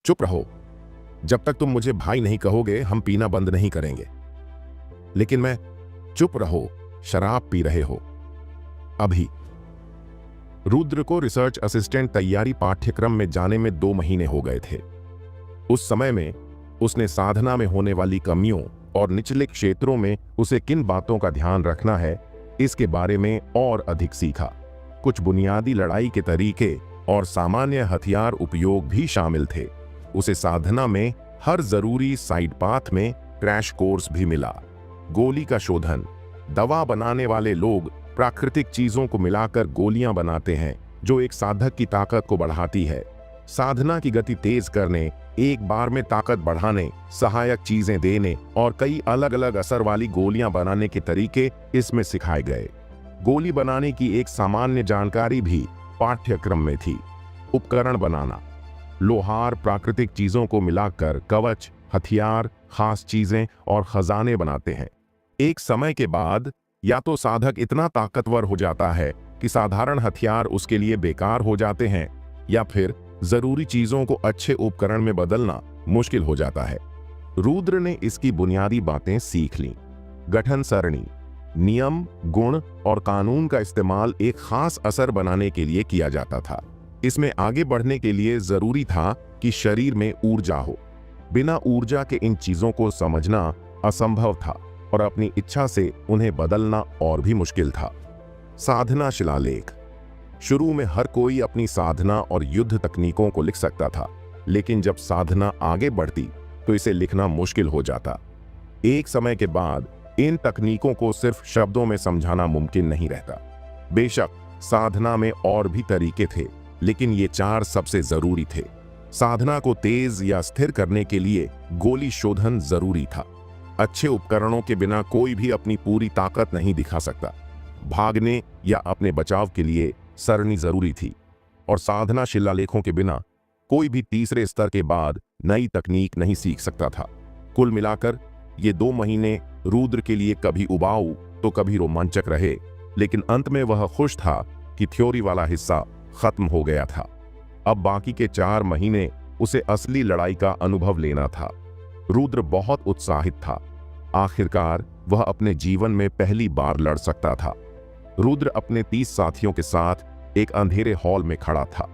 चुप रहो। जब तक तुम मुझे भाई नहीं कहोगे हम पीना बंद नहीं करेंगे। लेकिन मैं। चुप रहो, शराब पी रहे हो अभी। रुद्र को रिसर्च असिस्टेंट तैयारी पाठ्यक्रम में जाने में 2 महीने हो गए थे। उस समय में उसने साधना में होने वाली कमियों और निचले क्षेत्रों में उसे किन बातों का ध्यान रखना है इसके बारे में और अधिक सीखा। कुछ बुनियादी लड़ाई के तरीके और सामान्य हथियार उपयोग भी शामिल थे। उसे साधना में हर जरूरी साइड पाथ में क्रैश कोर्स भी मिला। गोली का शोधन। दवा बनाने वाले लोग प्राकृतिक चीजों को मिलाकर गोलियां बनाते हैं जो एक साधक की ताकत को बढ़ाती है। साधना की गति तेज करने, एक बार में ताकत बढ़ाने, सहायक चीजें देने और कई अलग अलग असर वाली गोलियां बनाने के तरीके इसमें सिखाए गए। गोली बनाने की एक सामान्य जानकारी भी पाठ्यक्रम में थी। उपकरण बनाना। लोहार प्राकृतिक चीजों को मिलाकर कवच, हथियार, खास चीजें और खजाने बनाते हैं। एक समय के बाद या तो साधक इतना ताकतवर हो जाता है कि साधारण हथियार उसके लिए बेकार हो जाते हैं, या फिर जरूरी चीजों को अच्छे उपकरण में बदलना मुश्किल हो जाता है। रुद्र ने इसकी बुनियादी बातें सीख लीं। गठन सरणी। नियम, गुण और कानून का इस्तेमाल एक खास असर बनाने के लिए किया जाता था। इसमें आगे बढ़ने के लिए जरूरी था कि शरीर में ऊर्जा हो। बिना ऊर्जा के इन चीजों को समझना असंभव था और अपनी इच्छा से उन्हें बदलना और भी मुश्किल था। साधना शिलालेख। शुरू में हर कोई अपनी साधना और युद्ध तकनीकों को लिख सकता था, लेकिन जब साधना आगे बढ़ती तो इसे लिखना मुश्किल हो जाता। एक समय के बाद इन तकनीकों को सिर्फ शब्दों में समझाना मुमकिन नहीं रहता। बेशक साधना में और भी तरीके थे, लेकिन ये 4 सबसे जरूरी थे। साधना को तेज या स्थिर करने के लिए गोली शोधन जरूरी था। अच्छे उपकरणों के बिना कोई भी अपनी पूरी ताकत नहीं दिखा सकता। भागने या अपने बचाव के लिए सरणी जरूरी थी, और साधना शिलालेखों के बिना कोई भी तीसरे स्तर के बाद नई तकनीक नहीं सीख सकता था। कुल मिलाकर ये 2 महीने रुद्र के लिए कभी उबाऊ तो कभी रोमांचक रहे, लेकिन अंत में वह खुश था कि थ्योरी वाला हिस्सा खत्म हो गया था। अब बाकी के 4 महीने उसे असली लड़ाई का अनुभव लेना था। रुद्र बहुत उत्साहित था। आखिरकार वह अपने जीवन में पहली बार लड़ सकता था। रुद्र अपने 30 साथियों के साथ एक अंधेरे हॉल में खड़ा था।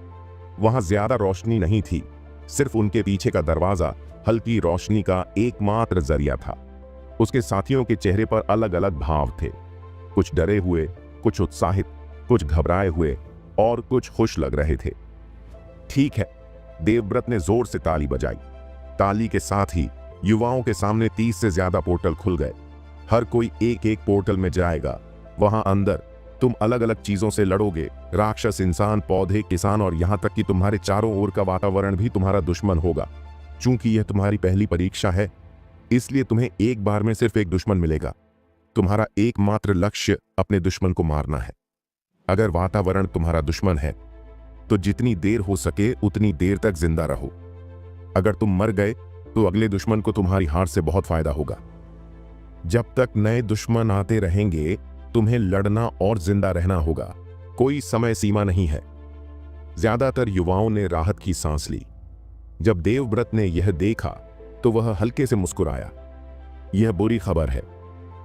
वहां ज्यादा रोशनी नहीं थी, सिर्फ उनके पीछे का दरवाजा हल्की रोशनी का एकमात्र जरिया था। उसके साथियों के चेहरे पर अलग अलग भाव थे, कुछ डरे हुए, कुछ उत्साहित, कुछ घबराए हुए और कुछ खुश लग रहे थे। ठीक है, देवव्रत ने जोर से ताली बजाई। ताली के साथ ही युवाओं के सामने 30 से ज्यादा पोर्टल खुल गए। हर कोई एक एक पोर्टल में जाएगा। वहां अंदर तुम अलग अलग चीजों से लड़ोगे। राक्षस, इंसान, पौधे, किसान और यहां तक कि तुम्हारे चारों ओर का वातावरण भी तुम्हारा दुश्मन होगा। चूंकि यह तुम्हारी पहली परीक्षा है, इसलिए तुम्हें एक बार में सिर्फ एक दुश्मन मिलेगा। तुम्हारा एकमात्र लक्ष्य अपने दुश्मन को मारना है। अगर वातावरण तुम्हारा दुश्मन है तो जितनी देर हो सके उतनी देर तक जिंदा रहो। अगर तुम मर गए तो अगले दुश्मन को तुम्हारी हार से बहुत फायदा होगा। जब तक नए दुश्मन आते रहेंगे तुम्हें लड़ना और जिंदा रहना होगा। कोई समय सीमा नहीं है। ज्यादातर युवाओं ने राहत की सांस ली। जब देवव्रत ने यह देखा तो वह हल्के से मुस्कुराया। यह बुरी खबर है।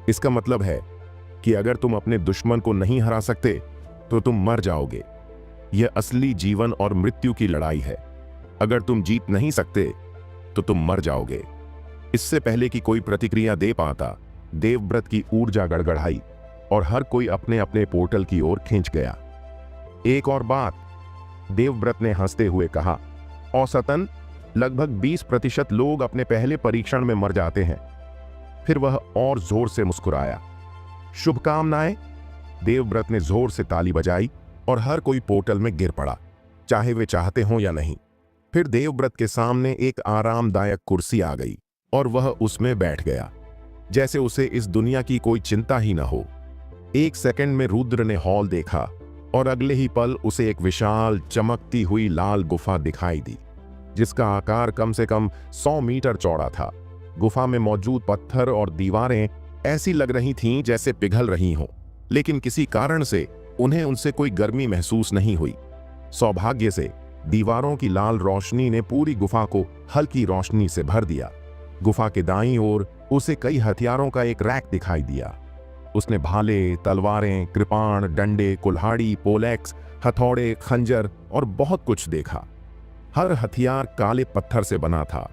इसका मतलब है कि अगर तुम अपने दुश्मन को नहीं हरा सकते तो तुम मर जाओगे। यह असली जीवन और मृत्यु की लड़ाई है। अगर तुम जीत नहीं सकते तो तुम मर जाओगे। इससे पहले कि कोई प्रतिक्रिया दे पाता, देवव्रत की ऊर्जा गड़गड़ाई और हर कोई अपने अपने पोर्टल की ओर खींच गया। एक और बात, देवव्रत ने हंसते हुए कहा, औसतन लगभग 20% लोग अपने पहले परीक्षण में मर जाते हैं। फिर वह और जोर से मुस्कुराया। शुभकामनाएं। देवव्रत ने जोर से ताली बजाई और हर कोई पोर्टल में गिर पड़ा, चाहे वे चाहते हों या नहीं। फिर देवव्रत के सामने एक आरामदायक कुर्सी आ गई और वह उसमें बैठ गया, जैसे उसे इस दुनिया की कोई चिंता ही न हो। 1 सेकंड में रुद्र ने हॉल देखा और अगले ही पल उसे एक विशाल चमकती हुई लाल गुफा दिखाई दी, जिसका आकार कम से कम 100 मीटर चौड़ा था। गुफा में मौजूद पत्थर और दीवारें ऐसी लग रही थीं जैसे पिघल रही हों, लेकिन किसी कारण से उन्हें उनसे कोई गर्मी महसूस नहीं हुई। सौभाग्य से दीवारों की लाल रोशनी ने पूरी गुफा को हल्की रोशनी से भर दिया। गुफा के दाईं ओर उसे कई हथियारों का एक रैक दिखाई दिया। उसने भाले, तलवारें, कृपाण, डंडे, कुल्हाड़ी, पोलेक्स, हथौड़े, खंजर और बहुत कुछ देखा। हर हथियार काले पत्थर से बना था।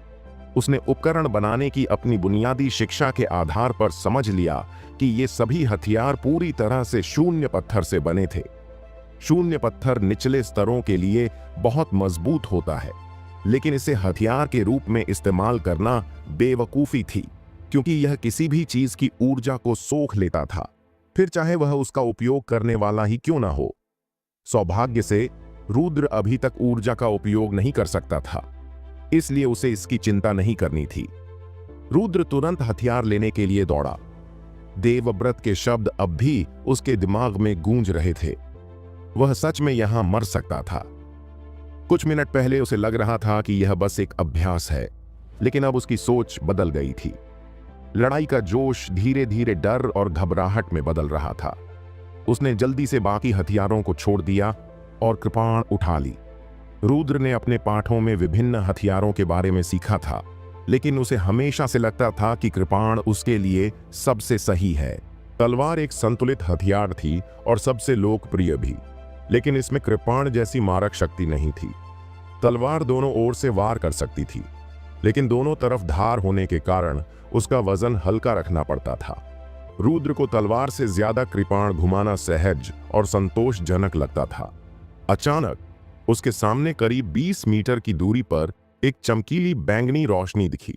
उसने उपकरण बनाने की अपनी बुनियादी शिक्षा के आधार पर समझ लिया कि ये सभी हथियार पूरी तरह से शून्य पत्थर से बने थे। शून्य पत्थर निचले स्तरों के लिए बहुत मजबूत होता है, लेकिन इसे हथियार के रूप में इस्तेमाल करना बेवकूफी थी, क्योंकि यह किसी भी चीज की ऊर्जा को सोख लेता था, फिर चाहे वह उसका उपयोग करने वाला ही क्यों ना हो। सौभाग्य से रुद्र अभी तक ऊर्जा का उपयोग नहीं कर सकता था, इसलिए उसे इसकी चिंता नहीं करनी थी। रुद्र तुरंत हथियार लेने के लिए दौड़ा। देवव्रत के शब्द अब भी उसके दिमाग में गूंज रहे थे। वह सच में यहां मर सकता था। कुछ मिनट पहले उसे लग रहा था कि यह बस एक अभ्यास है, लेकिन अब उसकी सोच बदल गई थी। लड़ाई का जोश धीरे धीरे डर और घबराहट में बदल रहा था। उसने जल्दी से बाकी हथियारों को छोड़ दिया और कृपाण उठा ली। रुद्र ने अपने पाठों में विभिन्न हथियारों के बारे में सीखा था, लेकिन उसे हमेशा से लगता था कि कृपाण उसके लिए सबसे सही है। तलवार एक संतुलित हथियार थी और सबसे लोकप्रिय भी, लेकिन इसमें कृपाण जैसी मारक शक्ति नहीं थी। तलवार दोनों ओर से वार कर सकती थी, लेकिन दोनों तरफ धार होने के कारण उसका वजन हल्का रखना पड़ता था। रुद्र को तलवार से ज्यादा कृपाण घुमाना सहज और संतोषजनक लगता था। अचानक उसके सामने करीब 20 मीटर की दूरी पर एक चमकीली बैंगनी रोशनी दिखी।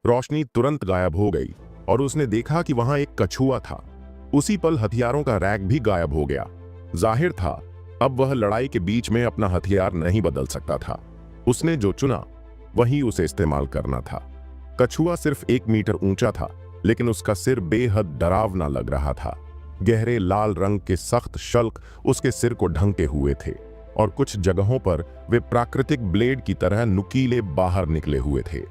रोशनी तुरंत गायब हो गई और उसने देखा कि वहां एक कछुआ था। उसी पल हथियारों का रैक भी गायब हो गया। जाहिर था अब वह लड़ाई के बीच में अपना हथियार नहीं बदल सकता था। उसने जो चुना वही उसे इस्तेमाल करना था। कछुआ सिर्फ 1 मीटर ऊंचा था, लेकिन उसका सिर बेहद डरावना लग रहा था। गहरे लाल रंग के सख्त शल्क उसके सिर को ढंके हुए थे और कुछ जगहों पर वे प्राकृतिक ब्लेड की तरह नुकीले बाहर निकले हुए थे।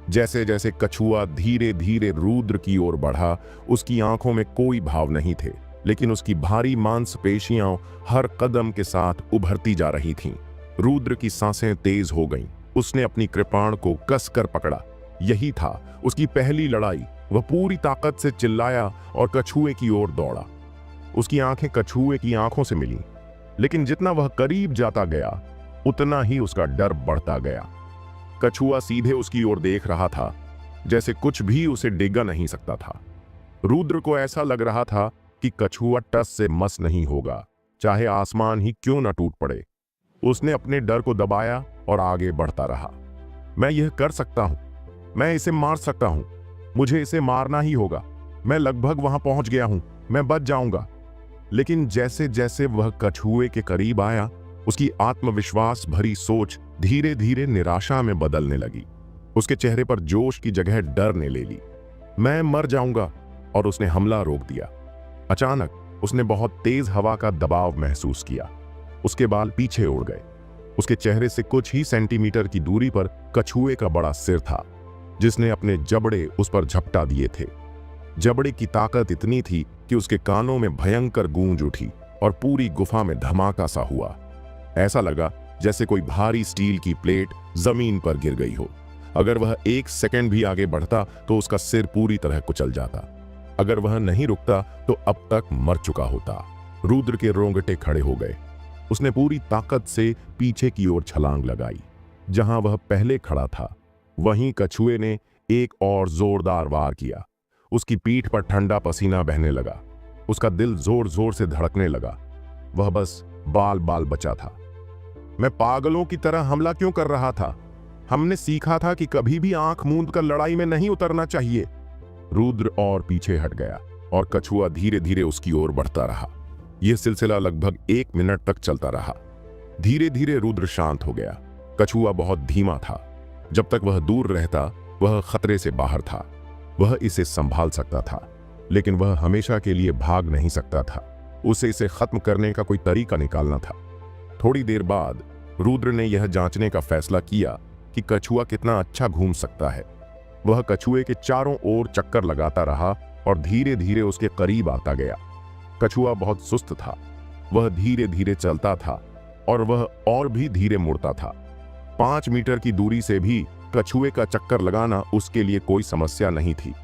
जैसे जैसे कछुआ धीरे धीरे रुद्र की ओर बढ़ा, उसकी आंखों में कोई भाव नहीं थे, लेकिन उसकी भारी मांसपेशियां हर कदम के साथ उभरती जा रही थीं। रुद्र की सांसें तेज हो गईं। उसने अपनी कृपाण को कसकर पकड़ा। यही था उसकी पहली लड़ाई। वह पूरी ताकत से चिल्लाया और कछुए की ओर दौड़ा। उसकी आंखें कछुए की आंखों से मिलीं, लेकिन जितना वह करीब जाता गया उतना ही उसका डर बढ़ता गया। कछुआ सीधे उसकी ओर देख रहा था, जैसे कुछ भी उसे डिगा नहीं सकता था। रुद्र को ऐसा लग रहा था कि कछुआ टस से मस नहीं होगा, चाहे आसमान ही क्यों न टूट पड़े। उसने अपने डर को दबाया और आगे बढ़ता रहा। मैं यह कर सकता हूं, मैं इसे मार सकता हूं, मुझे इसे मारना ही होगा। मैं लगभग वहां पहुंच गया हूं, मैं बच जाऊंगा। लेकिन जैसे जैसे वह कछुए के करीब आया, उसकी आत्मविश्वास भरी सोच धीरे धीरे निराशा में बदलने लगी। उसके चेहरे पर जोश की जगह डर ने ले ली। मैं मर जाऊंगा, और उसने हमला रोक दिया। अचानक उसने बहुत तेज हवा का दबाव महसूस किया। उसके बाल पीछे उड़ गए। उसके चेहरे से कुछ ही सेंटीमीटर की दूरी पर कछुए का बड़ा सिर था, जिसने अपने जबड़े उस पर झपटा दिए थे। जबड़े की ताकत इतनी थी कि उसके कानों में भयंकर गूंज उठी और पूरी गुफा में धमाका सा हुआ। ऐसा लगा जैसे कोई भारी स्टील की प्लेट जमीन पर गिर गई हो। अगर वह 1 सेकंड भी आगे बढ़ता तो उसका सिर पूरी तरह कुचल जाता। अगर वह नहीं रुकता तो अब तक मर चुका होता। रुद्र के रोंगटे खड़े हो गए। उसने पूरी ताकत से पीछे की ओर छलांग लगाई। जहां वह पहले खड़ा था, वहीं कछुए ने एक और जोरदार वार किया। उसकी पीठ पर ठंडा पसीना बहने लगा। उसका दिल जोर जोर से धड़कने लगा। वह बस बाल बाल बचा था। मैं पागलों की तरह हमला क्यों कर रहा था? हमने सीखा था कि कभी भी आंख मूंद कर लड़ाई में नहीं उतरना चाहिए। रुद्र और पीछे हट गया और कछुआ धीरे धीरे उसकी ओर बढ़ता रहा। यह सिलसिला लगभग 1 मिनट तक चलता रहा। धीरे धीरे रुद्र शांत हो गया। कछुआ बहुत धीमा था। जब तक वह दूर रहता, वह खतरे से बाहर था। वह इसे संभाल सकता था, लेकिन वह हमेशा के लिए भाग नहीं सकता था। उसे इसे खत्म करने का कोई तरीका निकालना था। थोड़ी देर बाद रुद्र ने यह जांचने का फैसला किया कि कछुआ कितना अच्छा घूम सकता है। वह कछुए के चारों ओर चक्कर लगाता रहा और धीरे धीरे उसके करीब आता गया। कछुआ बहुत सुस्त था। वह धीरे धीरे चलता था और वह और भी धीरे मुड़ता था। 5 मीटर की दूरी से भी कछुए का चक्कर लगाना उसके लिए कोई समस्या नहीं थी।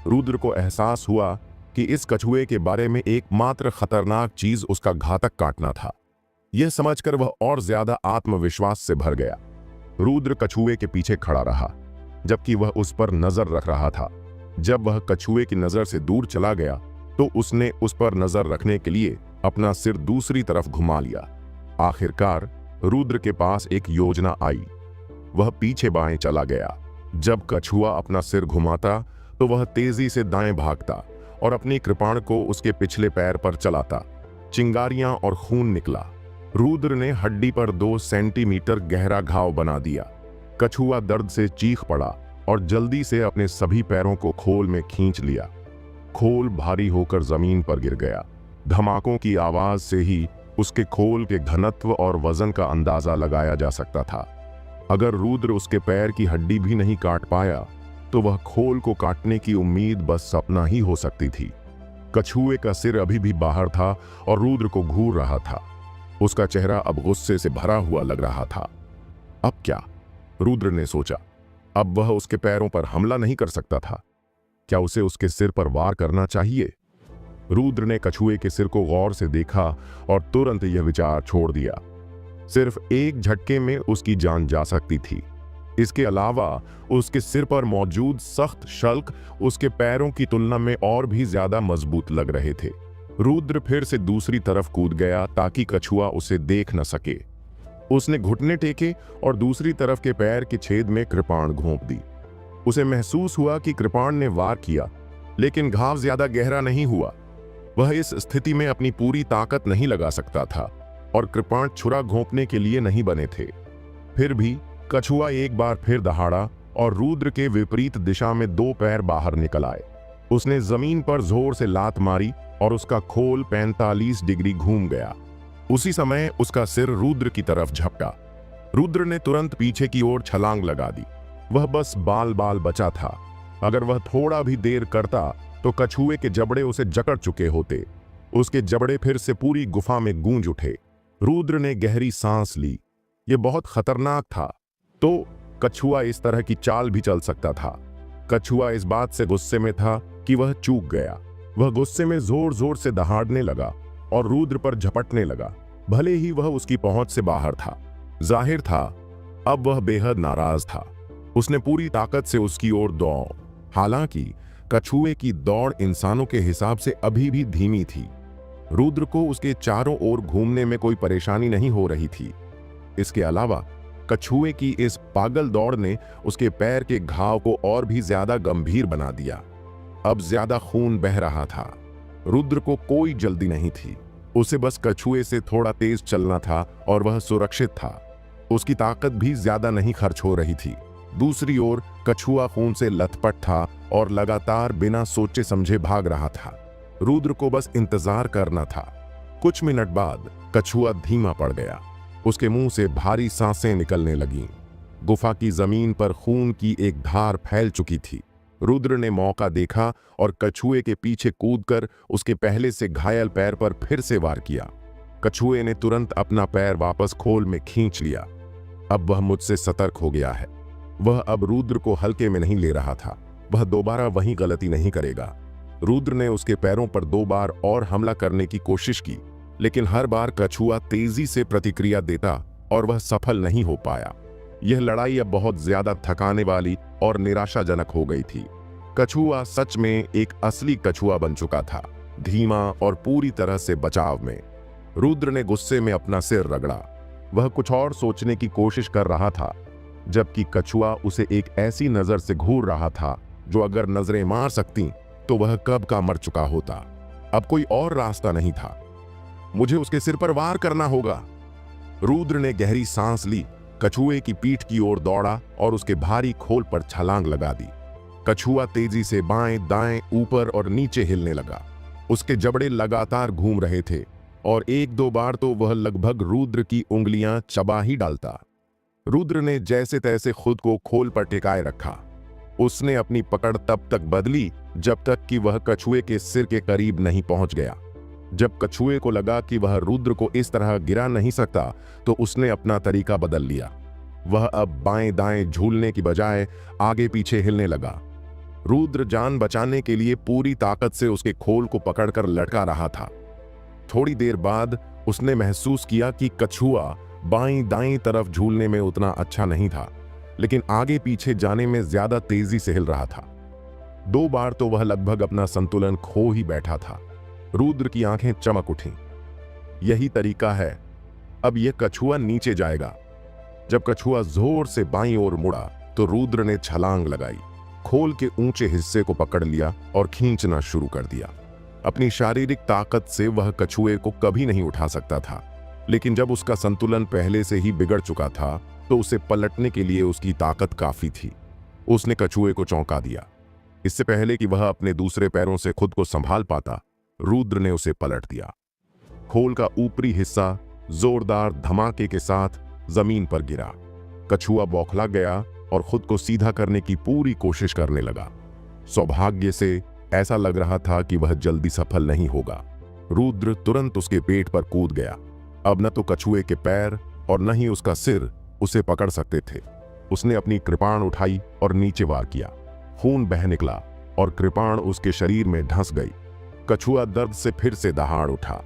रुद्र को एहसास हुआ कि इस कछुए के बारे में एकमात्र खतरनाक चीज उसका घातक काटना था। यह समझकर वह और ज्यादा आत्मविश्वास से भर गया। रुद्र कछुए के पीछे खड़ा रहा, जबकि वह उस पर नजर रख रहा था। जब वह कछुए की नजर से दूर चला गया तो उसने उस पर नजर रखने के लिए अपना सिर दूसरी तरफ घुमा लिया। आखिरकार रुद्र के पास एक योजना आई। वह पीछे बाएं चला गया। जब कछुआ अपना सिर घुमाता तो वह तेजी से दाएं भागता और अपनी कृपाण को उसके पिछले पैर पर चलाता। चिंगारियां और खून निकला। रुद्र ने हड्डी पर 2 सेंटीमीटर गहरा घाव बना दिया। कछुआ दर्द से चीख पड़ा और जल्दी से अपने सभी पैरों को खोल में खींच लिया। खोल भारी होकर जमीन पर गिर गया। धमाकों की आवाज से ही उसके खोल के घनत्व और वजन का अंदाजा लगाया जा सकता था। अगर रुद्र उसके पैर की हड्डी भी नहीं काट पाया तो वह खोल को काटने की उम्मीद बस सपना ही हो सकती थी। कछुए का सिर अभी भी बाहर था और रुद्र को घूर रहा था। उसका चेहरा अब गुस्से से भरा हुआ लग रहा था। अब क्या? रुद्र ने सोचा। अब वह उसके पैरों पर हमला नहीं कर सकता था। क्या उसे उसके सिर पर वार करना चाहिए? रुद्र ने कछुए के सिर को गौर से देखा और तुरंत यह विचार छोड़ दिया। सिर्फ एक झटके में उसकी जान जा सकती थी। इसके अलावा उसके सिर पर मौजूद सख्त शल्क उसके पैरों की तुलना में और भी ज्यादा मजबूत लग रहे थे। रुद्र फिर से दूसरी तरफ कूद गया ताकि कछुआ उसे देख न सके। उसने घुटने टेके और दूसरी तरफ के पैर के छेद में कृपाण घोंप दी। उसे महसूस हुआ कि कृपाण ने वार किया, लेकिन घाव ज्यादा गहरा नहीं हुआ। वह इस स्थिति में अपनी पूरी ताकत नहीं लगा सकता था और कृपाण छुरा घोंपने के लिए नहीं बने थे। फिर भी कछुआ एक बार फिर दहाड़ा और रुद्र के विपरीत दिशा में 2 पैर बाहर निकल आए। उसने जमीन पर जोर से लात मारी और उसका खोल 45 डिग्री घूम गया। उसी समय उसका सिर रुद्र की तरफ झपटा। रुद्र ने तुरंत पीछे की ओर छलांग लगा दी। वह बस बाल बाल बचा था। अगर वह थोड़ा भी देर करता तो कछुए के जबड़े उसे जकड़ चुके होते। उसके जबड़े फिर से पूरी गुफा में गूंज उठे। रुद्र ने गहरी सांस ली। यह बहुत खतरनाक था। तो कछुआ इस तरह की चाल भी चल सकता था। कछुआ इस बात से गुस्से में था कि वह चूक गया। वह गुस्से में जोर जोर से दहाड़ने लगा और रुद्र पर झपटने लगा, भले ही वह उसकी पहुंच से बाहर था। जाहिर था अब वह बेहद नाराज था। उसने पूरी ताकत से उसकी ओर दौड़। हालांकि कछुए की दौड़ इंसानों के हिसाब से अभी भी धीमी थी। रुद्र को उसके चारों ओर घूमने में कोई परेशानी नहीं हो रही थी। इसके अलावा कछुए की इस पागल दौड़ ने उसके पैर के घाव को और भी ज्यादा गंभीर बना दिया। अब ज्यादा खून बह रहा था। रुद्र को कोई जल्दी नहीं थी। उसे बस कछुए से थोड़ा तेज चलना था और वह सुरक्षित था। उसकी ताकत भी ज्यादा नहीं खर्च हो रही थी। दूसरी ओर कछुआ खून से लथपथ था और लगातार बिना सोचे समझे भाग रहा था। रुद्र को बस इंतजार करना था। कुछ मिनट बाद कछुआ धीमा पड़ गया। उसके मुंह से भारी सांसें निकलने लगीं। गुफा की जमीन पर खून की एक धार फैल चुकी थी। रुद्र ने मौका देखा और कछुए के पीछे कूदकर उसके पहले से घायल पैर पर फिर से वार किया। कछुए ने तुरंत अपना पैर वापस खोल में खींच लिया। अब वह मुझसे सतर्क हो गया है। वह अब रुद्र को हल्के में नहीं ले रहा था। वह दोबारा वही गलती नहीं करेगा। रुद्र ने उसके पैरों पर 2 बार और हमला करने की कोशिश की, लेकिन हर बार कछुआ तेजी से प्रतिक्रिया देता और वह सफल नहीं हो पाया। यह लड़ाई अब बहुत ज्यादा थकाने वाली और निराशाजनक हो गई थी। कछुआ सच में एक असली कछुआ बन चुका था, धीमा और पूरी तरह से बचाव में। रुद्र ने गुस्से में अपना सिर रगड़ा। वह कुछ और सोचने की कोशिश कर रहा था, जबकि कछुआ उसे एक ऐसी नजर से घूर रहा था जो अगर नजरें मार सकती तो वह कब का मर चुका होता। अब कोई और रास्ता नहीं था। मुझे उसके सिर पर वार करना होगा। रुद्र ने गहरी सांस ली, कछुए की पीठ की ओर दौड़ा और उसके भारी खोल पर छलांग लगा दी। कछुआ तेजी से बाएं दाएं ऊपर और नीचे हिलने लगा। उसके जबड़े लगातार घूम रहे थे और 1-2 बार तो वह लगभग रुद्र की उंगलियां चबा ही डालता। रुद्र ने जैसे तैसे खुद को खोल पर टिकाए रखा। उसने अपनी पकड़ तब तक बदली जब तक कि वह कछुए के सिर के करीब नहीं पहुंच गया। जब कछुए को लगा कि वह रुद्र को इस तरह गिरा नहीं सकता तो उसने अपना तरीका बदल लिया। वह अब बाएं दाएं झूलने की बजाय आगे पीछे हिलने लगा। रुद्र जान बचाने के लिए पूरी ताकत से उसके खोल को पकड़कर लटका रहा था। थोड़ी देर बाद उसने महसूस किया कि कछुआ बाईं दाईं तरफ झूलने में उतना अच्छा नहीं था, लेकिन आगे पीछे जाने में ज्यादा तेजी से हिल रहा था। 2 बार तो वह लगभग अपना संतुलन खो ही बैठा था। रुद्र की आंखें चमक उठीं। यही तरीका है, अब यह कछुआ नीचे जाएगा। जब कछुआ जोर से बाईं ओर मुड़ा तो रुद्र ने छलांग लगाई, खोल के ऊंचे हिस्से को पकड़ लिया और खींचना शुरू कर दिया। अपनी शारीरिक ताकत से वह कछुए को कभी नहीं उठा सकता था, लेकिन जब उसका संतुलन पहले से ही बिगड़ चुका था तो उसे पलटने के लिए उसकी ताकत काफी थी। उसने कछुए को चौंका दिया। इससे पहले कि वह अपने दूसरे पैरों से खुद को संभाल पाता, रुद्र ने उसे पलट दिया। खोल का ऊपरी हिस्सा जोरदार धमाके के साथ जमीन पर गिरा। कछुआ बौखला गया और खुद को सीधा करने की पूरी कोशिश करने लगा। सौभाग्य से ऐसा लग रहा था कि वह जल्दी सफल नहीं होगा। रुद्र तुरंत उसके पेट पर कूद गया। अब न तो कछुए के पैर और न ही उसका सिर उसे पकड़ सकते थे। उसने अपनी कृपाण उठाई और नीचे वार किया। खून बह निकला और कृपाण उसके शरीर में धंस गई। कछुआ दर्द से फिर से दहाड़ उठा।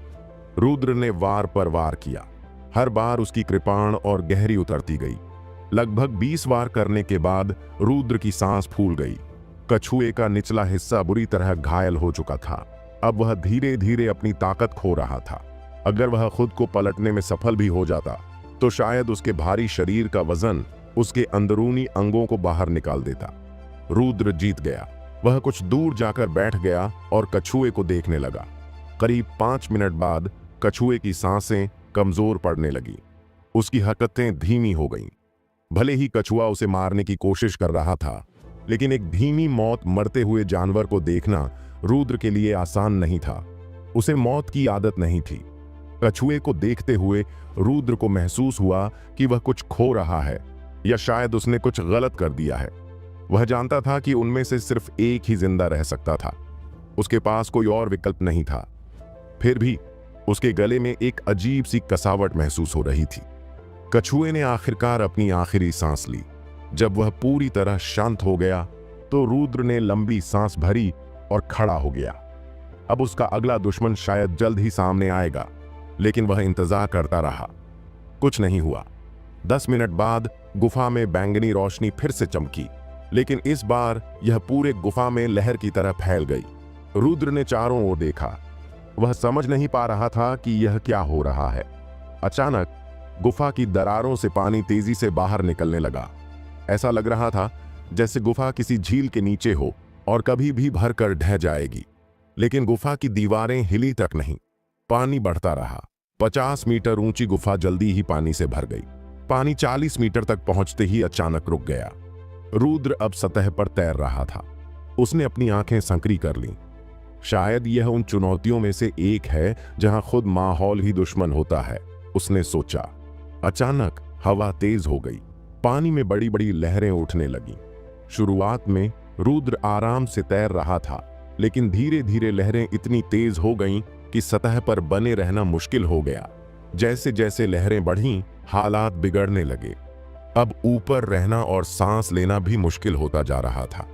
रुद्र ने वार पर वार किया। हर बार उसकी कृपाण और गहरी उतरती गई। लगभग 20 वार करने के बाद रुद्र की सांस फूल गई। कछुए का निचला हिस्सा बुरी तरह घायल हो चुका था। अब वह धीरे धीरे अपनी ताकत खो रहा था। अगर वह खुद को पलटने में सफल भी हो जाता तो शायद उसके भारी शरीर का वजन उसके अंदरूनी अंगों को बाहर निकाल देता। रुद्र जीत गया। वह कुछ दूर जाकर बैठ गया और कछुए को देखने लगा। करीब 5 मिनट बाद कछुए की सांसें कमजोर पड़ने लगी। उसकी हरकतें धीमी हो गईं। भले ही कछुआ उसे मारने की कोशिश कर रहा था, लेकिन एक धीमी मौत मरते हुए जानवर को देखना रुद्र के लिए आसान नहीं था। उसे मौत की आदत नहीं थी। कछुए को देखते हुए रुद्र को महसूस हुआ कि वह कुछ खो रहा है या शायद उसने कुछ गलत कर दिया है। वह जानता था कि उनमें से सिर्फ एक ही जिंदा रह सकता था। उसके पास कोई और विकल्प नहीं था। फिर भी उसके गले में एक अजीब सी कसावट महसूस हो रही थी। कछुए ने आखिरकार अपनी आखिरी सांस ली। जब वह पूरी तरह शांत हो गया तो रुद्र ने लंबी सांस भरी और खड़ा हो गया। अब उसका अगला दुश्मन शायद जल्द ही सामने आएगा, लेकिन वह इंतजार करता रहा। कुछ नहीं हुआ। 10 मिनट बाद गुफा में बैंगनी रोशनी फिर से चमकी, लेकिन इस बार यह पूरे गुफा में लहर की तरह फैल गई। रुद्र ने चारों ओर देखा। वह समझ नहीं पा रहा था कि यह क्या हो रहा है। अचानक गुफा की दरारों से पानी तेजी से बाहर निकलने लगा। ऐसा लग रहा था जैसे गुफा किसी झील के नीचे हो और कभी भी भरकर ढह जाएगी। लेकिन गुफा की दीवारें हिली तक नहीं। पानी बढ़ता रहा। 50 मीटर ऊंची गुफा जल्दी ही पानी से भर गई। पानी 40 मीटर तक पहुंचते ही अचानक रुक गया। रुद्र अब सतह पर तैर रहा था। उसने अपनी आंखें संकरी कर लीं। शायद यह उन चुनौतियों में से एक है जहां खुद माहौल ही दुश्मन होता है, उसने सोचा। अचानक हवा तेज हो गई। पानी में बड़ी बड़ी लहरें उठने लगीं। शुरुआत में रुद्र आराम से तैर रहा था, लेकिन धीरे धीरे लहरें इतनी तेज हो गईं कि सतह पर बने रहना मुश्किल हो गया। जैसे जैसे लहरें बढ़ीं, हालात बिगड़ने लगे। अब ऊपर रहना और सांस लेना भी मुश्किल होता जा रहा था।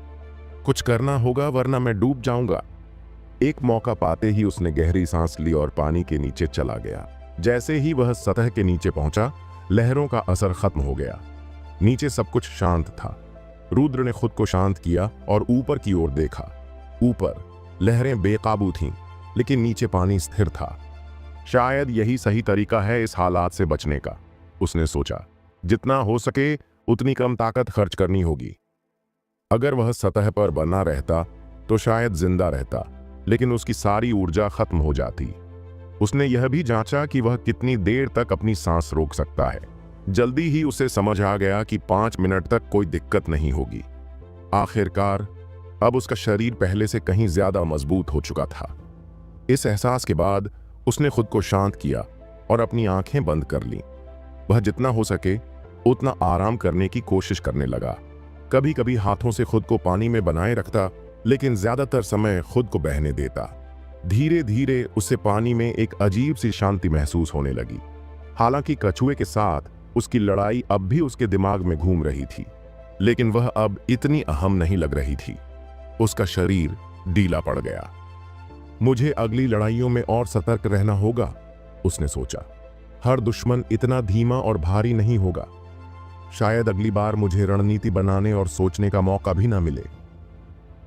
कुछ करना होगा वरना मैं डूब जाऊंगा। एक मौका पाते ही उसने गहरी सांस ली और पानी के नीचे चला गया। जैसे ही वह सतह के नीचे पहुंचा, लहरों का असर खत्म हो गया। नीचे सब कुछ शांत था। रुद्र ने खुद को शांत किया और ऊपर की ओर देखा। ऊपर लहरें बेकाबू थीं, लेकिन नीचे पानी स्थिर था। शायद यही सही तरीका है इस हालात से बचने का, उसने सोचा। जितना हो सके उतनी कम ताकत खर्च करनी होगी। अगर वह सतह पर बना रहता तो शायद जिंदा रहता, लेकिन उसकी सारी ऊर्जा खत्म हो जाती। उसने यह भी जांचा कि वह कितनी देर तक अपनी सांस रोक सकता है। जल्दी ही उसे समझ आ गया कि 5 मिनट तक कोई दिक्कत नहीं होगी। आखिरकार अब उसका शरीर पहले से कहीं ज्यादा मजबूत हो चुका था। इस एहसास के बाद उसने खुद को शांत किया और अपनी आंखें बंद कर लीं। वह जितना हो सके उतना आराम करने की कोशिश करने लगा। कभी कभी हाथों से खुद को पानी में बनाए रखता, लेकिन ज्यादातर समय खुद को बहने देता। धीरे धीरे उसे पानी में एक अजीब सी शांति महसूस होने लगी। हालांकि कछुए के साथ उसकी लड़ाई अब भी उसके दिमाग में घूम रही थी, लेकिन वह अब इतनी अहम नहीं लग रही थी। उसका शरीर ढीला पड़ गया। मुझे अगली लड़ाइयों में और सतर्क रहना होगा, उसने सोचा। हर दुश्मन इतना धीमा और भारी नहीं होगा। शायद अगली बार मुझे रणनीति बनाने और सोचने का मौका भी ना मिले।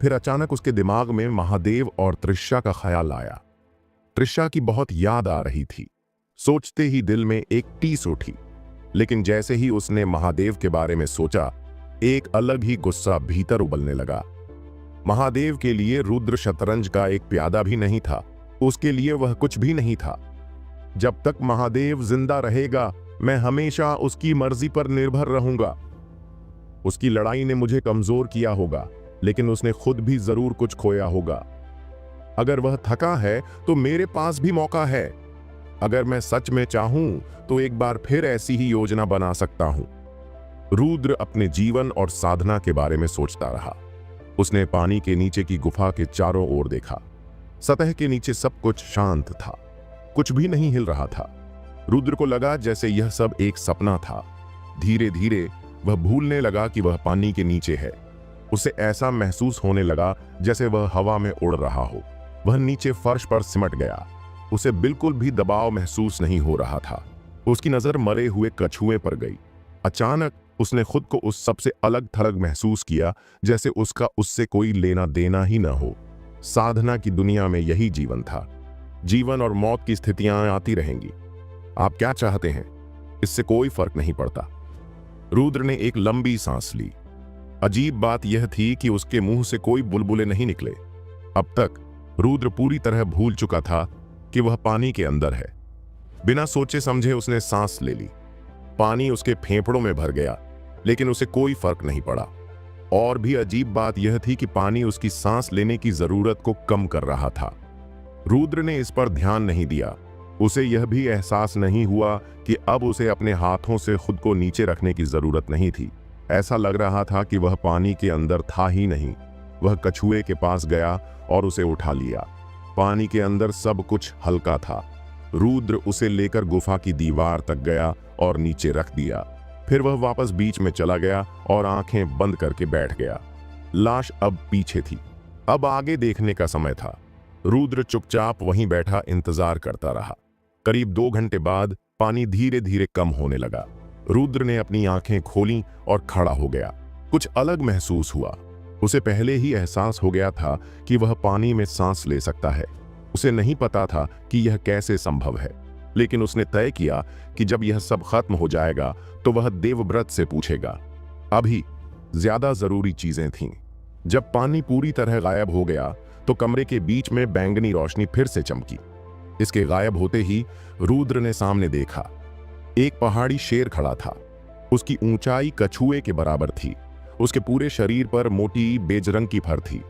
फिर अचानक उसके दिमाग में महादेव और त्रिशा का ख्याल आया। त्रिशा की बहुत याद आ रही थी। सोचते ही दिल में एक टीस उठी, लेकिन जैसे ही उसने महादेव के बारे में सोचा, एक अलग ही गुस्सा भीतर उबलने लगा। महादेव के लिए रुद्र शतरंज का एक प्यादा भी नहीं था। उसके लिए वह कुछ भी नहीं था। जब तक महादेव जिंदा रहेगा, मैं हमेशा उसकी मर्जी पर निर्भर रहूंगा। उसकी लड़ाई ने मुझे कमजोर किया होगा, लेकिन उसने खुद भी जरूर कुछ खोया होगा। अगर वह थका है तो मेरे पास भी मौका है। अगर मैं सच में चाहूं तो एक बार फिर ऐसी ही योजना बना सकता हूं। रुद्र अपने जीवन और साधना के बारे में सोचता रहा। उसने पानी के नीचे की गुफा के चारों ओर देखा। सतह के नीचे सब कुछ शांत था, कुछ भी नहीं हिल रहा था। रुद्र को लगा जैसे यह सब एक सपना था। धीरे धीरे वह भूलने लगा कि वह पानी के नीचे है। उसे ऐसा महसूस होने लगा जैसे वह हवा में उड़ रहा हो। वह नीचे फर्श पर सिमट गया। उसे बिल्कुल भी दबाव महसूस नहीं हो रहा था। उसकी नजर मरे हुए कछुए पर गई। अचानक उसने खुद को उस सबसे अलग थलग महसूस किया, जैसे उसका उससे कोई लेना देना ही न हो। साधना की दुनिया में यही जीवन था। जीवन और मौत की स्थितियां आती रहेंगी। आप क्या चाहते हैं, इससे कोई फर्क नहीं पड़ता। रुद्र ने एक लंबी सांस ली। अजीब बात यह थी कि उसके मुंह से कोई बुलबुले नहीं निकले। अब तक रुद्र पूरी तरह भूल चुका था कि वह पानी के अंदर है। बिना सोचे समझे उसने सांस ले ली। पानी उसके फेफड़ों में भर गया, लेकिन उसे कोई फर्क नहीं पड़ा। और भी अजीब बात यह थी कि पानी उसकी सांस लेने की जरूरत को कम कर रहा था। रुद्र ने इस पर ध्यान नहीं दिया। उसे यह भी एहसास नहीं हुआ कि अब उसे अपने हाथों से खुद को नीचे रखने की जरूरत नहीं थी। ऐसा लग रहा था कि वह पानी के अंदर था ही नहीं। वह कछुए के पास गया और उसे उठा लिया। पानी के अंदर सब कुछ हल्का था। रुद्र उसे लेकर गुफा की दीवार तक गया और नीचे रख दिया। फिर वह वापस बीच में चला गया और आंखें बंद करके बैठ गया। लाश अब पीछे थी। अब आगे देखने का समय था। रुद्र चुपचाप वहीं बैठा इंतजार करता रहा। करीब 2 घंटे बाद पानी धीरे धीरे कम होने लगा। रुद्र ने अपनी आंखें खोलीं और खड़ा हो गया। कुछ अलग महसूस हुआ। उसे पहले ही एहसास हो गया था कि वह पानी में सांस ले सकता है। उसे नहीं पता था कि यह कैसे संभव है, लेकिन उसने तय किया कि जब यह सब खत्म हो जाएगा तो वह देवव्रत से पूछेगा। अभी ज्यादा जरूरी चीजें थीं। जब पानी पूरी तरह गायब हो गया तो कमरे के बीच में बैंगनी रोशनी फिर से चमकी। इसके गायब होते ही रुद्र ने सामने देखा। एक पहाड़ी शेर खड़ा था। उसकी ऊंचाई कछुए के बराबर थी। उसके पूरे शरीर पर मोटी बेजरंग की फर थी।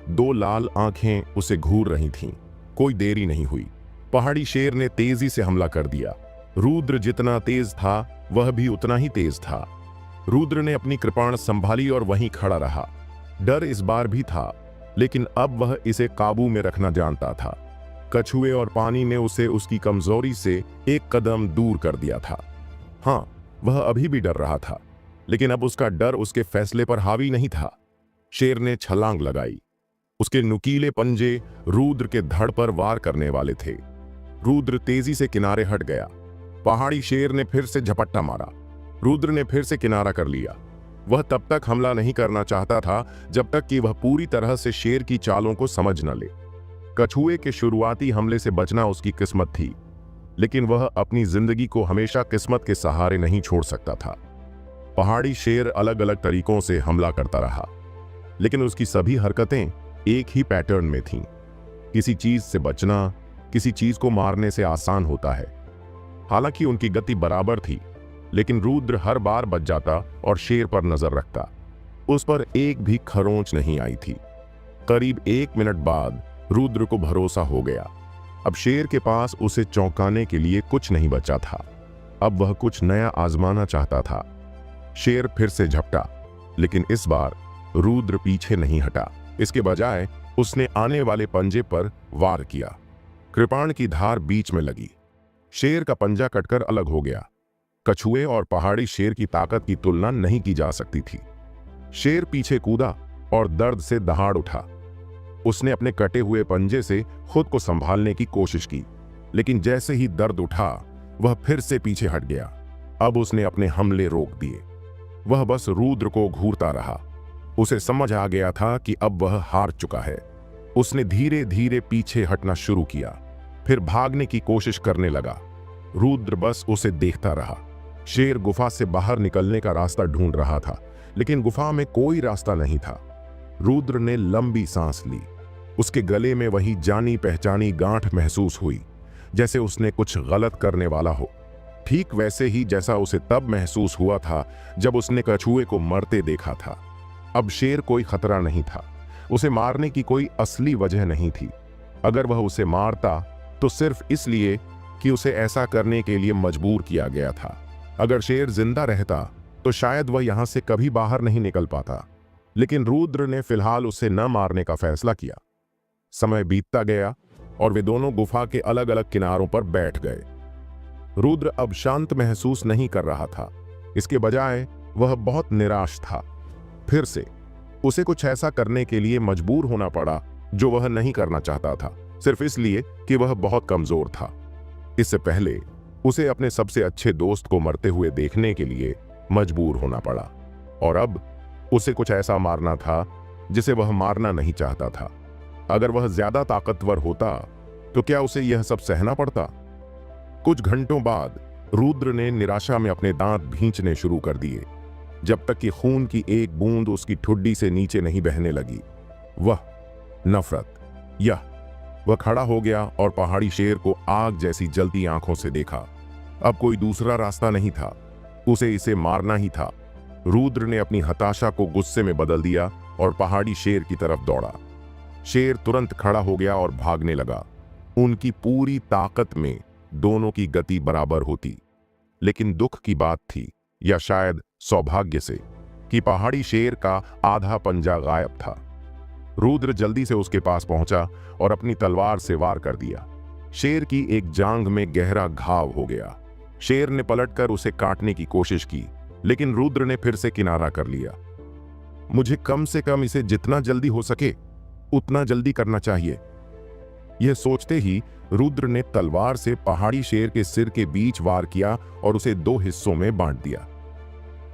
2 लाल आंखें उसे घूर रही थीं। कोई देरी नहीं हुई। पहाड़ी शेर ने तेजी से हमला कर दिया। रुद्र जितना तेज था वह भी उतना ही तेज था। रुद्र ने अपनी कृपाण संभाली और वहीं खड़ा रहा। डर इस बार भी था, लेकिन अब वह इसे काबू में रखना जानता था। कछुए और पानी ने उसे उसकी कमजोरी से एक कदम दूर कर दिया था। हाँ, वह अभी भी डर रहा था, लेकिन अब उसका डर उसके फैसले पर हावी नहीं था। शेर ने छलांग लगाई। उसके नुकीले पंजे रुद्र के धड़ पर वार करने वाले थे। रुद्र तेजी से किनारे हट गया। पहाड़ी शेर ने फिर से झपट्टा मारा। रुद्र ने फिर से किनारा कर लिया। वह तब तक हमला नहीं करना चाहता था जब तक कि वह पूरी तरह से शेर की चालों को समझ न ले। कछुए के शुरुआती हमले से बचना उसकी किस्मत थी, लेकिन वह अपनी जिंदगी को हमेशा किस्मत के सहारे नहीं छोड़ सकता था। पहाड़ी शेर अलग अलग तरीकों से हमला करता रहा, लेकिन उसकी सभी हरकतें एक ही पैटर्न में थीं। किसी चीज से बचना किसी चीज को मारने से आसान होता है। हालांकि उनकी गति बराबर थी, लेकिन रुद्र हर बार बच जाता और शेर पर नजर रखता। उस पर एक भी खरोंच नहीं आई थी। करीब 1 मिनट बाद रुद्र को भरोसा हो गया। अब शेर के पास उसे चौंकाने के लिए कुछ नहीं बचा था। अब वह कुछ नया आजमाना चाहता था। शेर फिर से झपटा, लेकिन इस बार रुद्र पीछे नहीं हटा। इसके बजाय उसने आने वाले पंजे पर वार किया। कृपाण की धार बीच में लगी। शेर का पंजा कटकर अलग हो गया। कछुए और पहाड़ी शेर की ताकत की तुलना नहीं की जा सकती थी। शेर पीछे कूदा और दर्द से दहाड़ उठा। उसने अपने कटे हुए पंजे से खुद को संभालने की कोशिश की, लेकिन जैसे ही दर्द उठा वह फिर से पीछे हट गया। अब उसने अपने हमले रोक दिए। वह बस रुद्र को घूरता रहा। उसे समझ आ गया था कि अब वह हार चुका है। उसने धीरे धीरे पीछे हटना शुरू किया, फिर भागने की कोशिश करने लगा। रुद्र बस उसे देखता रहा। शेर गुफा से बाहर निकलने का रास्ता ढूंढ रहा था, लेकिन गुफा में कोई रास्ता नहीं था। रुद्र ने लंबी सांस ली। उसके गले में वही जानी पहचानी गांठ महसूस हुई, जैसे उसने कुछ गलत करने वाला हो। ठीक वैसे ही जैसा उसे तब महसूस हुआ था जब उसने कछुए को मरते देखा था। अब शेर कोई खतरा नहीं था। उसे मारने की कोई असली वजह नहीं थी। अगर वह उसे मारता तो सिर्फ इसलिए कि उसे ऐसा करने के लिए मजबूर किया गया था। अगर शेर जिंदा रहता तो शायद वह यहां से कभी बाहर नहीं निकल पाता। लेकिन रुद्र ने फिलहाल उसे न मारने का फैसला किया। समय बीतता गया और वे दोनों गुफा के अलग अलग किनारों पर बैठ गए। रुद्र अब शांत महसूस नहीं कर रहा था। इसके बजाय वह बहुत निराश था। फिर से उसे कुछ ऐसा करने के लिए मजबूर होना पड़ा जो वह नहीं करना चाहता था, सिर्फ इसलिए कि वह बहुत कमजोर था। इससे पहले उसे अपने सबसे अच्छे दोस्त को मरते हुए देखने के लिए मजबूर होना पड़ा, और अब उसे कुछ ऐसा मारना था जिसे वह मारना नहीं चाहता था। अगर वह ज्यादा ताकतवर होता तो क्या उसे यह सब सहना पड़ता? कुछ घंटों बाद रुद्र ने निराशा में अपने दांत भींचने शुरू कर दिए, जब तक कि खून की एक बूंद उसकी ठुड्डी से नीचे नहीं बहने लगी। वह नफरत, वह खड़ा हो गया और पहाड़ी शेर को आग जैसी जलती आंखों से देखा। अब कोई दूसरा रास्ता नहीं था, उसे इसे मारना ही था। रुद्र ने अपनी हताशा को गुस्से में बदल दिया और पहाड़ी शेर की तरफ दौड़ा। शेर तुरंत खड़ा हो गया और भागने लगा। उनकी पूरी ताकत में दोनों की गति बराबर होती, लेकिन दुख की बात थी, या शायद सौभाग्य से, कि पहाड़ी शेर का आधा पंजा गायब था। रुद्र जल्दी से उसके पास पहुंचा और अपनी तलवार से वार कर दिया। शेर की एक जांघ में गहरा घाव हो गया। शेर ने पलटकर उसे काटने की कोशिश की, लेकिन रुद्र ने फिर से किनारा कर लिया। मुझे कम से कम इसे जितना जल्दी हो सके उतना जल्दी करना चाहिए। यह सोचते ही रुद्र ने तलवार से पहाड़ी शेर के सिर के बीच वार किया और उसे 2 हिस्सों में बांट दिया।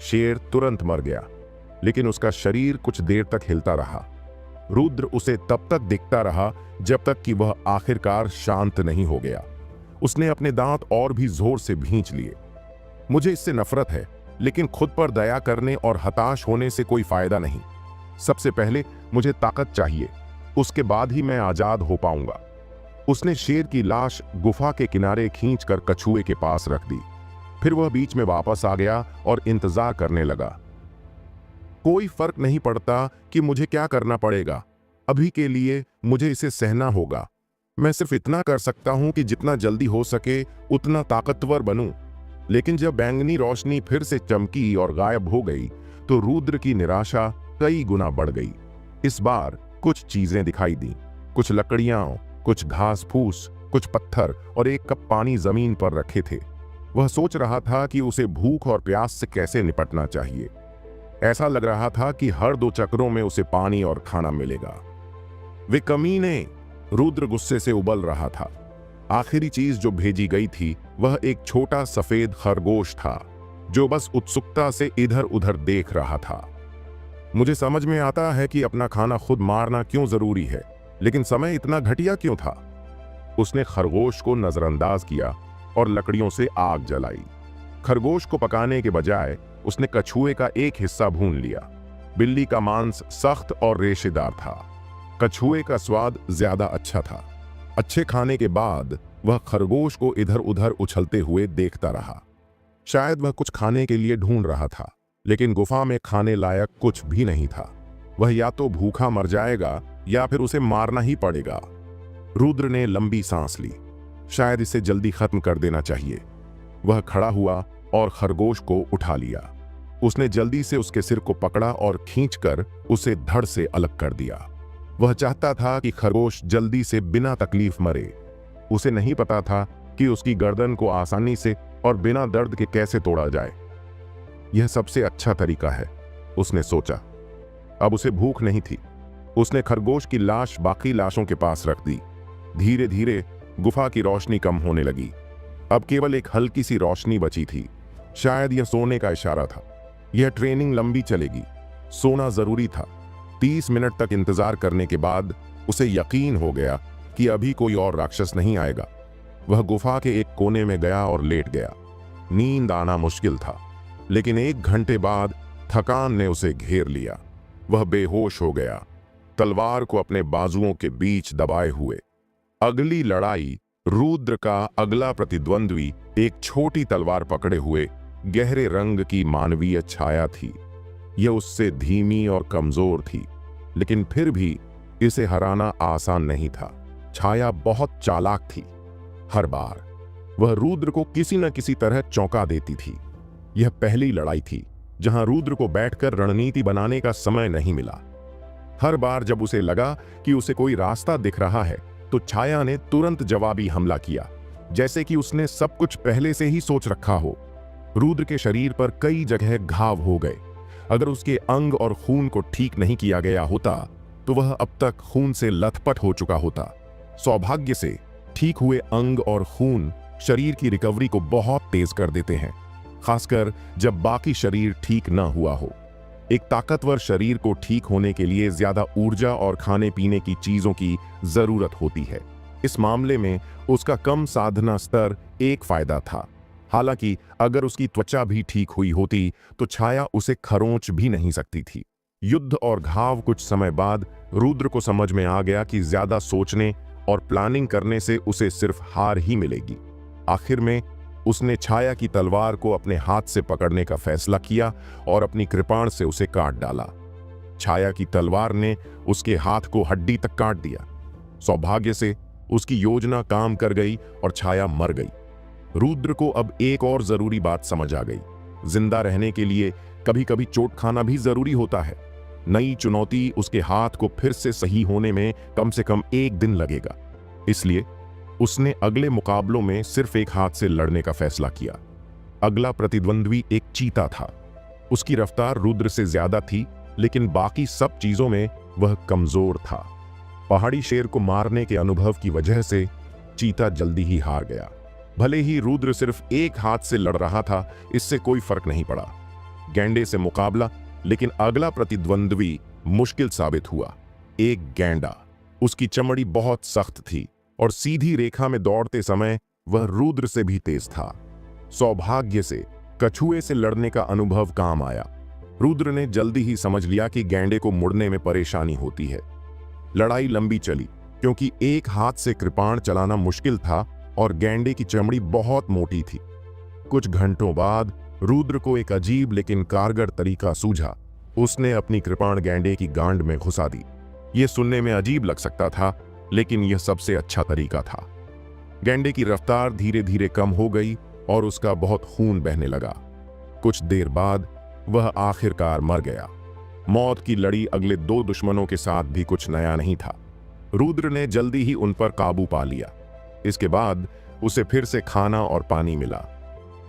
शेर तुरंत मर गया, लेकिन उसका शरीर कुछ देर तक हिलता रहा। रुद्र उसे तब तक देखता रहा जब तक कि वह आखिरकार शांत नहीं हो गया। उसने अपने दांत और भी जोर से भींच लिए। मुझे इससे नफरत है, लेकिन खुद पर दया करने और हताश होने से कोई फायदा नहीं। सबसे पहले मुझे ताकत चाहिए, उसके बाद ही मैं आजाद हो पाऊंगा। उसने शेर की लाश गुफा के किनारे खींचकर कछुए के पास रख दी। फिर वह बीच में वापस आ गया और इंतजार करने लगा। कोई फर्क नहीं पड़ता कि मुझे क्या करना पड़ेगा, अभी के लिए मुझे इसे सहना होगा। मैं सिर्फ इतना कर सकता हूं कि जितना जल्दी हो सके उतना ताकतवर बनूं। लेकिन जब बैंगनी रोशनी फिर से चमकी और गायब हो गई तो रुद्र की निराशा कई गुना बढ़ गई। इस बार कुछ चीजें दिखाई दी, कुछ लकड़ियां, कुछ घास फूस, कुछ पत्थर और एक कप पानी जमीन पर रखे थे। वह सोच रहा था कि उसे भूख और प्यास से कैसे निपटना चाहिए। ऐसा लग रहा था कि हर 2 चक्रों में उसे पानी और खाना मिलेगा। वे कमीने, रुद्र गुस्से से उबल रहा था। आखिरी चीज जो भेजी गई थी वह एक छोटा सफेद खरगोश था, जो बस उत्सुकता से इधर उधर देख रहा था। मुझे समझ में आता है कि अपना खाना खुद मारना क्यों जरूरी है, लेकिन समय इतना घटिया क्यों था? उसने खरगोश को नजरअंदाज किया और लकड़ियों से आग जलाई। खरगोश को पकाने के बजाय उसने कछुए का एक हिस्सा भून लिया। बिल्ली का मांस सख्त और रेशेदार था, कछुए का स्वाद ज्यादा अच्छा था। अच्छे खाने के बाद वह खरगोश को इधर उधर उछलते हुए देखता रहा। शायद वह कुछ खाने के लिए ढूंढ रहा था, लेकिन गुफा में खाने लायक कुछ भी नहीं था। वह या तो भूखा मर जाएगा या फिर उसे मारना ही पड़ेगा। रुद्र ने लंबी सांस ली। शायद इसे जल्दी खत्म कर देना चाहिए। वह खड़ा हुआ और खरगोश को उठा लिया। उसने जल्दी से उसके सिर को पकड़ा और खींचकर उसे धड़ से अलग कर दिया। वह चाहता था कि खरगोश जल्दी से बिना तकलीफ मरे। उसे नहीं पता था कि उसकी गर्दन को आसानी से और बिना दर्द के कैसे तोड़ा जाए। यह सबसे अच्छा तरीका है, उसने सोचा। अब उसे भूख नहीं थी। उसने खरगोश की लाश बाकी लाशों के पास रख दी। धीरे धीरे गुफा की रोशनी कम होने लगी। अब केवल एक हल्की सी रोशनी बची थी। शायद यह सोने का इशारा था। यह ट्रेनिंग लंबी चलेगी, सोना जरूरी था। 30 मिनट तक इंतजार करने के बाद उसे यकीन हो गया कि अभी कोई और राक्षस नहीं आएगा। वह गुफा के एक कोने में गया और लेट गया। नींद आना मुश्किल था, लेकिन 1 घंटे बाद थकान ने उसे घेर लिया। वह बेहोश हो गया, तलवार को अपने बाजुओं के बीच दबाए हुए। अगली लड़ाई, रुद्र का अगला प्रतिद्वंद्वी एक छोटी तलवार पकड़े हुए गहरे रंग की मानवीय छाया थी। यह उससे धीमी और कमजोर थी, लेकिन फिर भी इसे हराना आसान नहीं था। छाया बहुत चालाक थी। हर बार वह रुद्र को किसी न किसी तरह चौंका देती थी। यह पहली लड़ाई थी जहां रुद्र को बैठकर रणनीति बनाने का समय नहीं मिला। हर बार जब उसे लगा कि उसे कोई रास्ता दिख रहा है, तो छाया ने तुरंत जवाबी हमला किया, जैसे कि उसने सब कुछ पहले से ही सोच रखा हो। रुद्र के शरीर पर कई जगह घाव हो गए। अगर उसके अंग और खून को ठीक नहीं किया गया होता तो वह अब तक खून से लथपथ हो चुका होता। सौभाग्य से ठीक हुए अंग और खून शरीर की रिकवरी को बहुत तेज कर देते हैं, खासकर जब बाकी शरीर ठीक न हुआ हो। एक ताकतवर शरीर को ठीक होने के लिए ज्यादा ऊर्जा और खाने पीने की चीजों की जरूरत होती है। इस मामले में उसका कम साधना स्तर एक फायदा था। हालांकि अगर उसकी त्वचा भी ठीक हुई होती तो छाया उसे खरोंच भी नहीं सकती थी। युद्ध और घाव कुछ समय बाद रुद्र को समझ में आ गया कि ज्यादा सोचने और प्लानिंग करने से उसे सिर्फ हार ही मिलेगी। आखिर में उसने छाया की तलवार को अपने हाथ से पकड़ने का फैसला किया और अपनी कृपाण से उसे काट डाला। छाया की तलवार ने उसके हाथ को हड्डी तक काट दिया। सौभाग्य से उसकी योजना काम कर गई और छाया मर गई। रुद्र को अब एक और जरूरी बात समझ आ गई। जिंदा रहने के लिए कभी कभी चोट खाना भी जरूरी होता है। नई चुनौती, उसके हाथ को फिर से सही होने में कम से कम 1 दिन लगेगा। इसलिए उसने अगले मुकाबलों में सिर्फ एक हाथ से लड़ने का फैसला किया। अगला प्रतिद्वंद्वी एक चीता था। उसकी रफ्तार रुद्र से ज्यादा थी, लेकिन बाकी सब चीजों में वह कमजोर था। पहाड़ी शेर को मारने के अनुभव की वजह से चीता जल्दी ही हार गया। भले ही रुद्र सिर्फ एक हाथ से लड़ रहा था, इससे कोई फर्क नहीं पड़ा। गैंडे से मुकाबला, लेकिन अगला प्रतिद्वंद्वी मुश्किल साबित हुआ। एक गैंडा। उसकी चमड़ी बहुत सख्त थी और सीधी रेखा में दौड़ते समय वह रुद्र से भी तेज था। सौभाग्य से कछुए से लड़ने का अनुभव काम आया। रुद्र ने जल्दी ही समझ लिया कि गैंडे को मुड़ने में परेशानी होती है। लड़ाई लंबी चली, क्योंकि एक हाथ से कृपाण चलाना मुश्किल था और गैंडे की चमड़ी बहुत मोटी थी। कुछ घंटों बाद रुद्र को एक अजीब लेकिन कारगर तरीका सूझा। उसने अपनी कृपाण गैंडे की गांड में घुसा दी। यह सुनने में अजीब लग सकता था, लेकिन यह सबसे अच्छा तरीका था। गैंडे की रफ्तार धीरे धीरे कम हो गई और उसका बहुत खून बहने लगा। कुछ देर बाद वह आखिरकार मर गया। मौत की लड़ी अगले 2 दुश्मनों के साथ भी कुछ नया नहीं था। रुद्र ने जल्दी ही उन पर काबू पा लिया। इसके बाद उसे फिर से खाना और पानी मिला।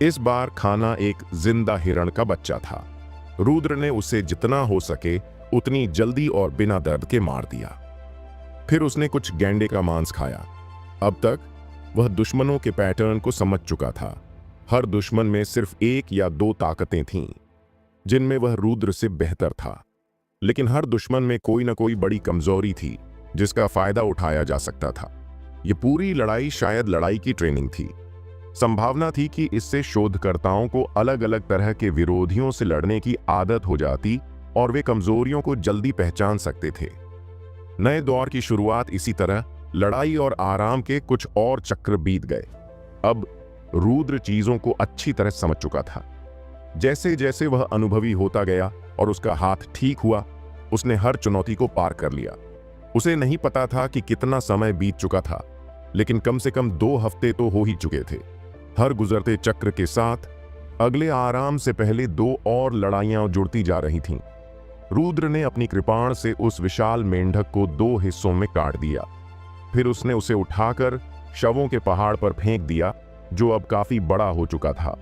इस बार खाना एक जिंदा हिरण का बच्चा था। रुद्र ने उसे जितना हो सके उतनी जल्दी और बिना दर्द के मार दिया। फिर उसने कुछ गैंडे का मांस खाया। अब तक वह दुश्मनों के पैटर्न को समझ चुका था। हर दुश्मन में सिर्फ 1 या 2 ताकतें थीं, जिनमें वह रुद्र से बेहतर था। लेकिन हर दुश्मन में कोई ना कोई बड़ी कमजोरी थी जिसका फायदा उठाया जा सकता था। यह पूरी लड़ाई शायद लड़ाई की ट्रेनिंग थी। संभावना थी कि इससे शोधकर्ताओं को अलग अलग तरह के विरोधियों से लड़ने की आदत हो जाती और वे कमजोरियों को जल्दी पहचान सकते थे। नए दौर की शुरुआत इसी तरह लड़ाई और आराम के कुछ और चक्र बीत गए। अब रुद्र चीजों को अच्छी तरह समझ चुका था। जैसे जैसे वह अनुभवी होता गया और उसका हाथ ठीक हुआ, उसने हर चुनौती को पार कर लिया। उसे नहीं पता था कि कितना समय बीत चुका था, लेकिन कम से कम 2 हफ्ते तो हो ही चुके थे। हर गुजरते चक्र के साथ अगले आराम से पहले 2 और लड़ाइयां जुड़ती जा रही थीं। रुद्र ने अपनी कृपाण से उस विशाल मेंढक को 2 हिस्सों में काट दिया। फिर उसने उसे उठाकर शवों के पहाड़ पर फेंक दिया, जो अब काफी बड़ा हो चुका था।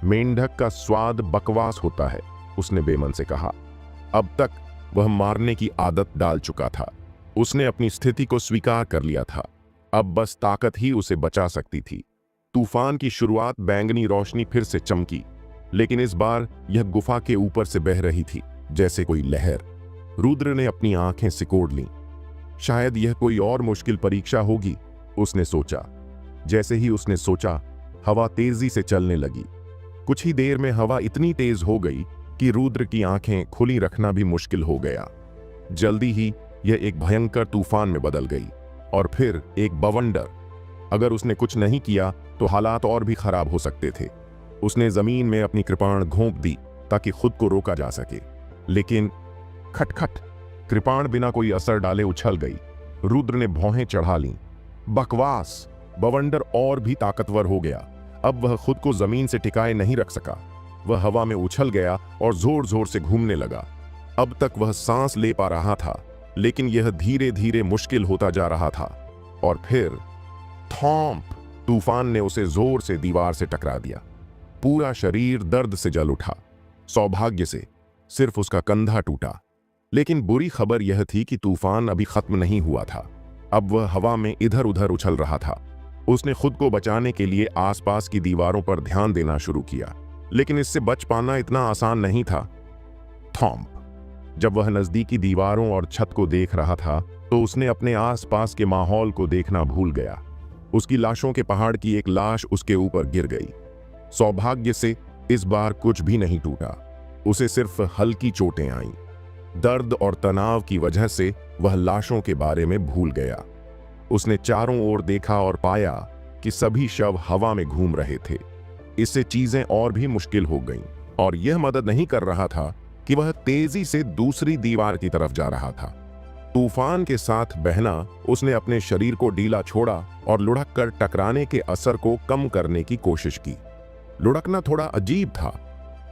मेंढक का स्वाद बकवास होता है, उसने बेमन से कहा। अब तक वह मारने की आदत डाल चुका था। उसने अपनी स्थिति को स्वीकार कर लिया था। अब बस ताकत ही उसे बचा सकती थी। तूफान की शुरुआत बैंगनी रोशनी फिर से चमकी, लेकिन इस बार यह गुफा के ऊपर से बह रही थी, जैसे कोई लहर। रुद्र ने अपनी आंखें सिकोड़ लीं। शायद यह कोई और मुश्किल परीक्षा होगी, उसने सोचा। जैसे ही उसने सोचा, हवा तेजी से चलने लगी। कुछ ही देर में हवा इतनी तेज हो गई कि रुद्र की आंखें खुली रखना भी मुश्किल हो गया। जल्दी ही यह एक भयंकर तूफान में बदल गई, और फिर एक बवंडर। अगर उसने कुछ नहीं किया तो हालात और भी खराब हो सकते थे। उसने जमीन में अपनी कृपाण घोंप दी ताकि खुद को रोका जा सके, लेकिन खटखट, कृपाण बिना कोई असर डाले उछल गई। रुद्र ने भौहें चढ़ा लीं। बकवास! बवंडर और भी ताकतवर हो गया। अब वह खुद को जमीन से टिकाए नहीं रख सका। वह हवा में उछल गया और जोर जोर से घूमने लगा। अब तक वह सांस ले पा रहा था, लेकिन यह धीरे धीरे मुश्किल होता जा रहा था। और फिर थॉम्प! तूफान ने उसे जोर से दीवार से टकरा दिया। पूरा शरीर दर्द से जल उठा। सौभाग्य से सिर्फ उसका कंधा टूटा। लेकिन बुरी खबर यह थी कि तूफान अभी खत्म नहीं हुआ था। अब वह हवा में इधर उधर उछल रहा था। उसने खुद को बचाने के लिए आसपास की दीवारों पर ध्यान देना शुरू किया, लेकिन इससे बच पाना इतना आसान नहीं था। थॉम्प! जब वह नजदीकी दीवारों और छत को देख रहा था, तो उसने अपने आसपास के माहौल को देखना भूल गया। उसकी लाशों के पहाड़ की एक लाश उसके ऊपर गिर गई। सौभाग्य से इस बार कुछ भी नहीं टूटा। उसे सिर्फ हल्की चोटें आईं। दर्द और तनाव की वजह से वह लाशों के बारे में भूल गया। उसने चारों ओर देखा और पाया कि सभी शव हवा में घूम रहे थे। इससे चीजें और भी मुश्किल हो गईं, और यह मदद नहीं कर रहा था कि वह तेजी से दूसरी दीवार की तरफ जा रहा था। तूफान के साथ बहना, उसने अपने शरीर को ढीला छोड़ा और लुढ़क कर टकराने के असर को कम करने की कोशिश की। लुढ़कना थोड़ा अजीब था,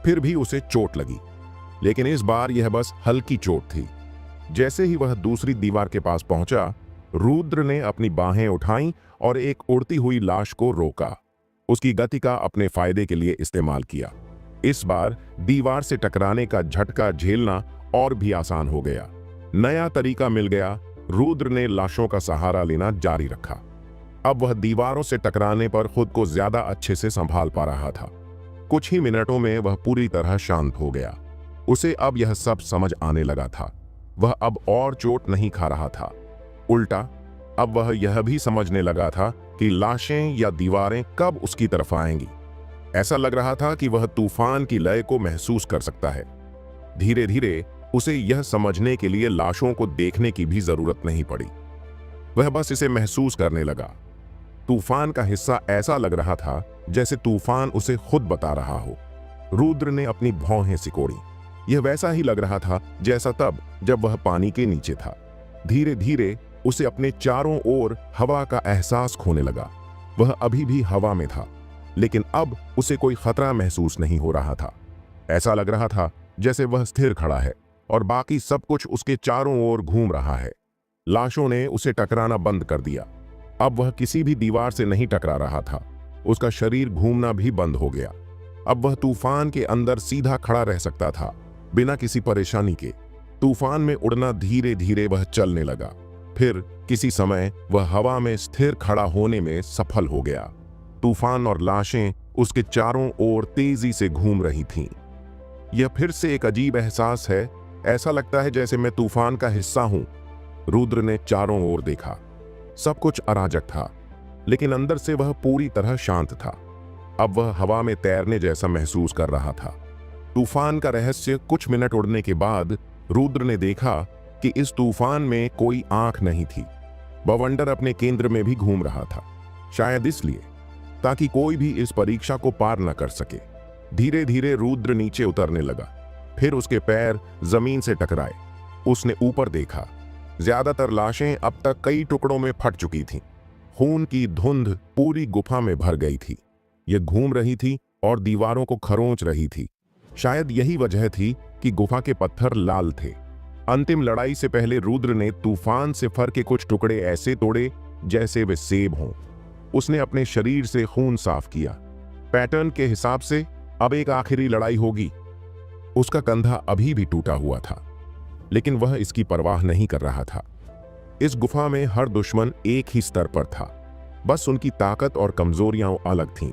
फिर भी उसे चोट लगी, लेकिन इस बार यह बस हल्की चोट थी। जैसे ही वह दूसरी दीवार के पास पहुंचा, रुद्र ने अपनी बाहें उठाईं और एक उड़ती हुई लाश को रोका। उसकी गति का अपने फायदे के लिए इस्तेमाल किया। इस बार दीवार से टकराने का झटका झेलना और भी आसान हो गया। नया तरीका मिल गया। रुद्र ने लाशों का सहारा लेना जारी रखा। अब वह दीवारों से टकराने पर खुद को ज्यादा अच्छे से संभाल पा रहा था। कुछ ही मिनटों में वह पूरी तरह शांत हो गया। उसे अब यह सब समझ आने लगा था। वह अब और चोट नहीं खा रहा था। उल्टा, अब वह यह भी समझने लगा था कि लाशें या दीवारें कब उसकी तरफ आएंगी। ऐसा लग रहा था कि वह तूफान की लय को महसूस कर सकता है। धीरे धीरे उसे यह समझने के लिए लाशों को देखने की भी जरूरत नहीं पड़ी। वह बस इसे महसूस करने लगा। तूफान का हिस्सा ऐसा लग रहा था जैसे तूफान उसे खुद बता रहा हो। रुद्र ने अपनी भौहें सिकोड़ी। यह वैसा ही लग रहा था जैसा तब जब वह पानी के नीचे था। धीरे धीरे उसे अपने चारों ओर हवा का एहसास खोने लगा। वह अभी भी हवा में था, लेकिन अब उसे कोई खतरा महसूस नहीं हो रहा था। ऐसा लग रहा था जैसे वह स्थिर खड़ा है और बाकी सब कुछ उसके चारों ओर घूम रहा है। लाशों ने उसे टकराना बंद कर दिया। अब वह किसी भी दीवार से नहीं टकरा रहा था। उसका शरीर घूमना भी बंद हो गया। अब वह तूफान के अंदर सीधा खड़ा रह सकता था, बिना किसी परेशानी के। तूफान में उड़ना धीरे धीरे वह चलने लगा। फिर किसी समय वह हवा में स्थिर खड़ा होने में सफल हो गया। तूफान और लाशें उसके चारों ओर तेजी से घूम रही थीं। यह फिर से एक अजीब एहसास है। ऐसा लगता है जैसे मैं तूफान का हिस्सा हूं। रुद्र ने चारों ओर देखा। सब कुछ अराजक था, लेकिन अंदर से वह पूरी तरह शांत था। अब वह हवा में तैरने जैसा महसूस कर रहा था। तूफान का रहस्य कुछ मिनट उड़ने के बाद रुद्र ने देखा कि इस तूफान में कोई आंख नहीं थी। बवंडर अपने केंद्र में भी घूम रहा था, शायद इसलिए ताकि कोई भी इस परीक्षा को पार न कर सके। धीरे धीरे रुद्र नीचे उतरने लगा। फिर उसके पैर जमीन से टकराए। उसने ऊपर देखा। ज्यादातर लाशें अब तक कई टुकड़ों में फट चुकी थीं। खून की धुंध पूरी गुफा में भर गई थी। यह घूम रही थी और दीवारों को खरोंच रही थी। शायद यही वजह थी कि गुफा के पत्थर लाल थे। अंतिम लड़ाई से पहले रुद्र ने तूफान से फर के कुछ टुकड़े ऐसे तोड़े जैसे वे सेब हों। उसने अपने शरीर से खून साफ किया। पैटर्न के हिसाब से अब एक आखिरी लड़ाई होगी। उसका कंधा अभी भी टूटा हुआ था, लेकिन वह इसकी परवाह नहीं कर रहा था। इस गुफा में हर दुश्मन एक ही स्तर पर था, बस उनकी ताकत और कमजोरियां अलग थीं।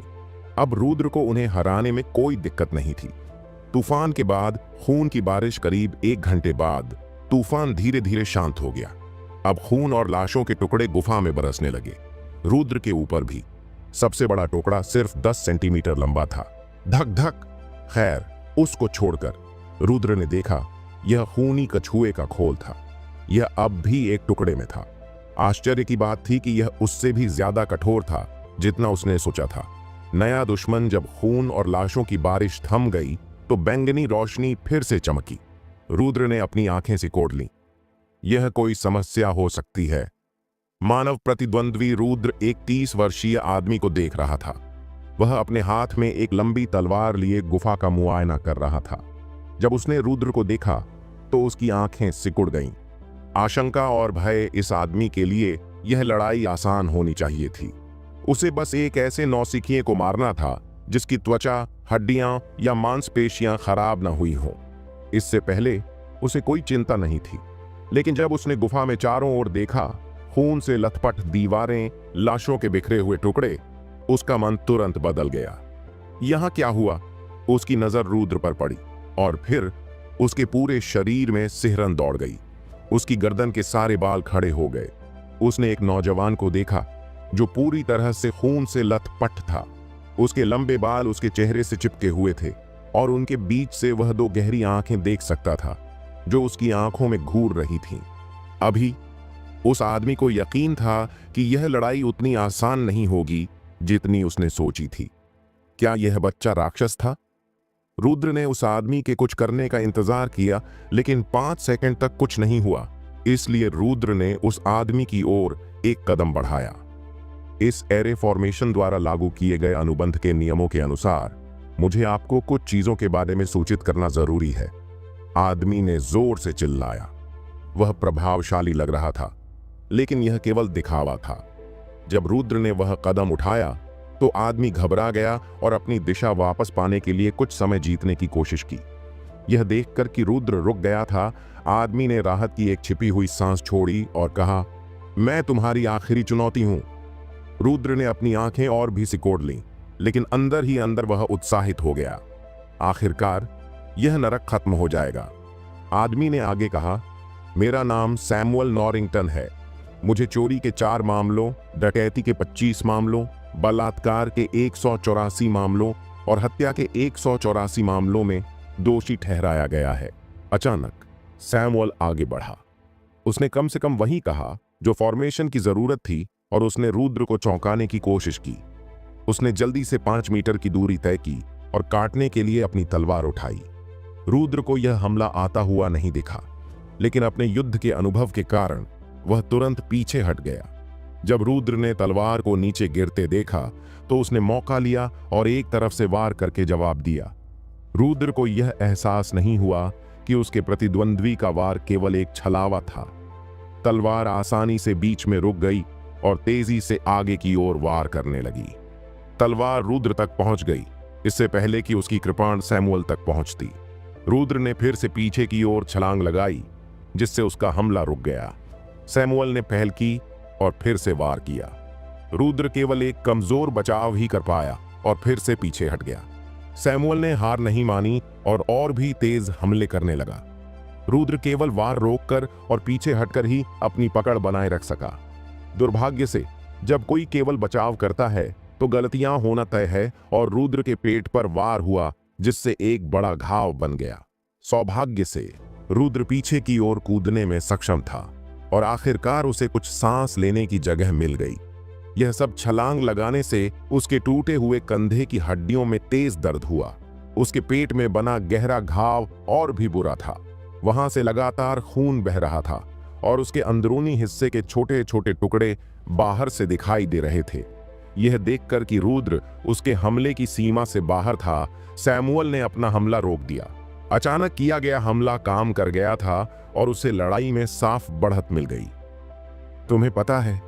अब रुद्र को उन्हें हराने में कोई दिक्कत नहीं थी। तूफान के बाद खून की बारिश करीब 1 घंटे बाद तूफान धीरे धीरे शांत हो गया। अब खून और लाशों के टुकड़े गुफा में बरसने लगे, रुद्र के ऊपर भी। सबसे बड़ा टुकड़ा सिर्फ 10 सेंटीमीटर लंबा था। धक धक। खैर, उसको छोड़कर रुद्र ने देखा यह खूनी कछुए का खोल था। यह अब भी एक टुकड़े में था। आश्चर्य की बात थी कि यह उससे भी ज्यादा कठोर था जितना उसने सोचा था। नया दुश्मन। जब खून और लाशों की बारिश थम गई तो बैंगनी रोशनी फिर से चमकी। रुद्र ने अपनी आंखें सिकोड़ लीं। यह कोई समस्या हो सकती है। मानव प्रतिद्वंद्वी रुद्र एक 30 वर्षीय आदमी को देख रहा था। वह अपने हाथ में एक लंबी तलवार लिए गुफा का मुआयना कर रहा था। जब उसने रुद्र को देखा तो उसकी आंखें सिकुड़ गईं। आशंका और भय। इस आदमी के लिए यह लड़ाई आसान होनी चाहिए थी। उसे बस एक ऐसे नौसिखिए को मारना था जिसकी त्वचा, हड्डियां या मांसपेशियां खराब न हुई हों। इससे पहले उसे कोई चिंता नहीं थी, लेकिन जब उसने गुफा में चारों ओर देखा, खून से लथपथ दीवारें, लाशों के बिखरे हुए टुकड़े, उसका मन तुरंत बदल गया। यहां क्या हुआ? उसकी नजर रुद्र पर पड़ी और फिर उसके पूरे शरीर में सिहरन दौड़ गई। उसकी गर्दन के सारे बाल खड़े हो गए। उसने एक नौजवान को देखा जो पूरी तरह से खून से लथपथ था। उसके लंबे बाल उसके चेहरे से चिपके हुए थे और उनके बीच से वह 2 गहरी आंखें देख सकता था जो उसकी आंखों में घूर रही थीं। अभी उस आदमी को यकीन था कि यह लड़ाई उतनी आसान नहीं होगी जितनी उसने सोची थी। क्या यह बच्चा राक्षस था? रुद्र ने उस आदमी के कुछ करने का इंतजार किया, लेकिन 5 सेकंड तक कुछ नहीं हुआ। इसलिए रुद्र ने उस आदमी की ओर एक कदम बढ़ाया। इस एरे फॉर्मेशन द्वारा लागू किए गए अनुबंध के नियमों के अनुसार मुझे आपको कुछ चीजों के बारे में सूचित करना जरूरी है। आदमी ने जोर से चिल्लाया। वह प्रभावशाली लग रहा था, लेकिन यह केवल दिखावा था। जब रुद्र ने वह कदम उठाया तो आदमी घबरा गया और अपनी दिशा वापस पाने के लिए कुछ समय जीतने की कोशिश की। यह देखकर कि रुद्र रुक गया था, आदमी ने राहत की एक छिपी हुई सांस छोड़ी और कहा, मैं तुम्हारी आखिरी चुनौती हूं। रुद्र ने अपनी आंखें और भी सिकोड़ लीं, लेकिन अंदर ही अंदर वह उत्साहित हो गया। आखिरकार यह नरक खत्म हो जाएगा। आदमी ने आगे कहा, मेरा नाम सैमुअल नॉरिंगटन है। मुझे चोरी के 4 मामलों, डकैती के 25 मामलों, बलात्कार के 184 मामलों और हत्या के 184 मामलों में दोषी ठहराया गया है। अचानक सैमुअल आगे बढ़ा। उसने कम से कम वही कहा जो फॉर्मेशन की जरूरत थी और उसने रुद्र को चौंकाने की कोशिश की। उसने जल्दी से 5 मीटर की दूरी तय की और काटने के लिए अपनी तलवार उठाई। रुद्र को यह हमला आता हुआ नहीं दिखा, लेकिन अपने युद्ध के अनुभव के कारण वह तुरंत पीछे हट गया। जब रुद्र ने तलवार को नीचे गिरते देखा तो उसने मौका लिया और एक तरफ से वार करके जवाब दिया। रुद्र को यह एहसास नहीं हुआ कि उसके प्रतिद्वंद्वी का वार केवल एक छलावा था। तलवार आसानी से बीच में रुक गई और तेजी से आगे की ओर वार करने लगी। तलवार रुद्र तक पहुंच गई इससे पहले कि उसकी कृपाण सैमुअल तक पहुंचती। रुद्र ने फिर से पीछे की ओर छलांग लगाई, जिससे उसका हमला रुक गया। सैमुअल ने पहल की और फिर से वार किया। रुद्र केवल एक कमजोर बचाव ही कर पाया और फिर से पीछे हट गया। सैमुअल ने हार नहीं मानी और भी तेज हमले करने लगा। रुद्र केवल वार रोककर और पीछे हटकर ही अपनी पकड़ बनाए रख सका। दुर्भाग्य से जब कोई केवल बचाव करता है तो गलतियां होना तय है और रुद्र के पेट पर वार हुआ, जिससे एक बड़ा घाव बन गया। सौभाग्य से रुद्र पीछे की ओर कूदने में सक्षम था और आखिरकार उसे कुछ सांस लेने की जगह मिल गई। यह सब छलांग लगाने से उसके टूटे हुए कंधे की हड्डियों में तेज दर्द हुआ। उसके पेट में बना गहरा घाव और भी बुरा था। वहां से लगातार खून बह रहा था और उसके अंदरूनी हिस्से के छोटे छोटे टुकड़े बाहर से दिखाई दे रहे थे। यह देखकर कि रुद्र उसके हमले की सीमा से बाहर था, सैमुअल ने अपना हमला रोक दिया। अचानक किया गया हमला काम कर गया था और उसे लड़ाई में साफ बढ़त मिल गई। तुम्हें पता है,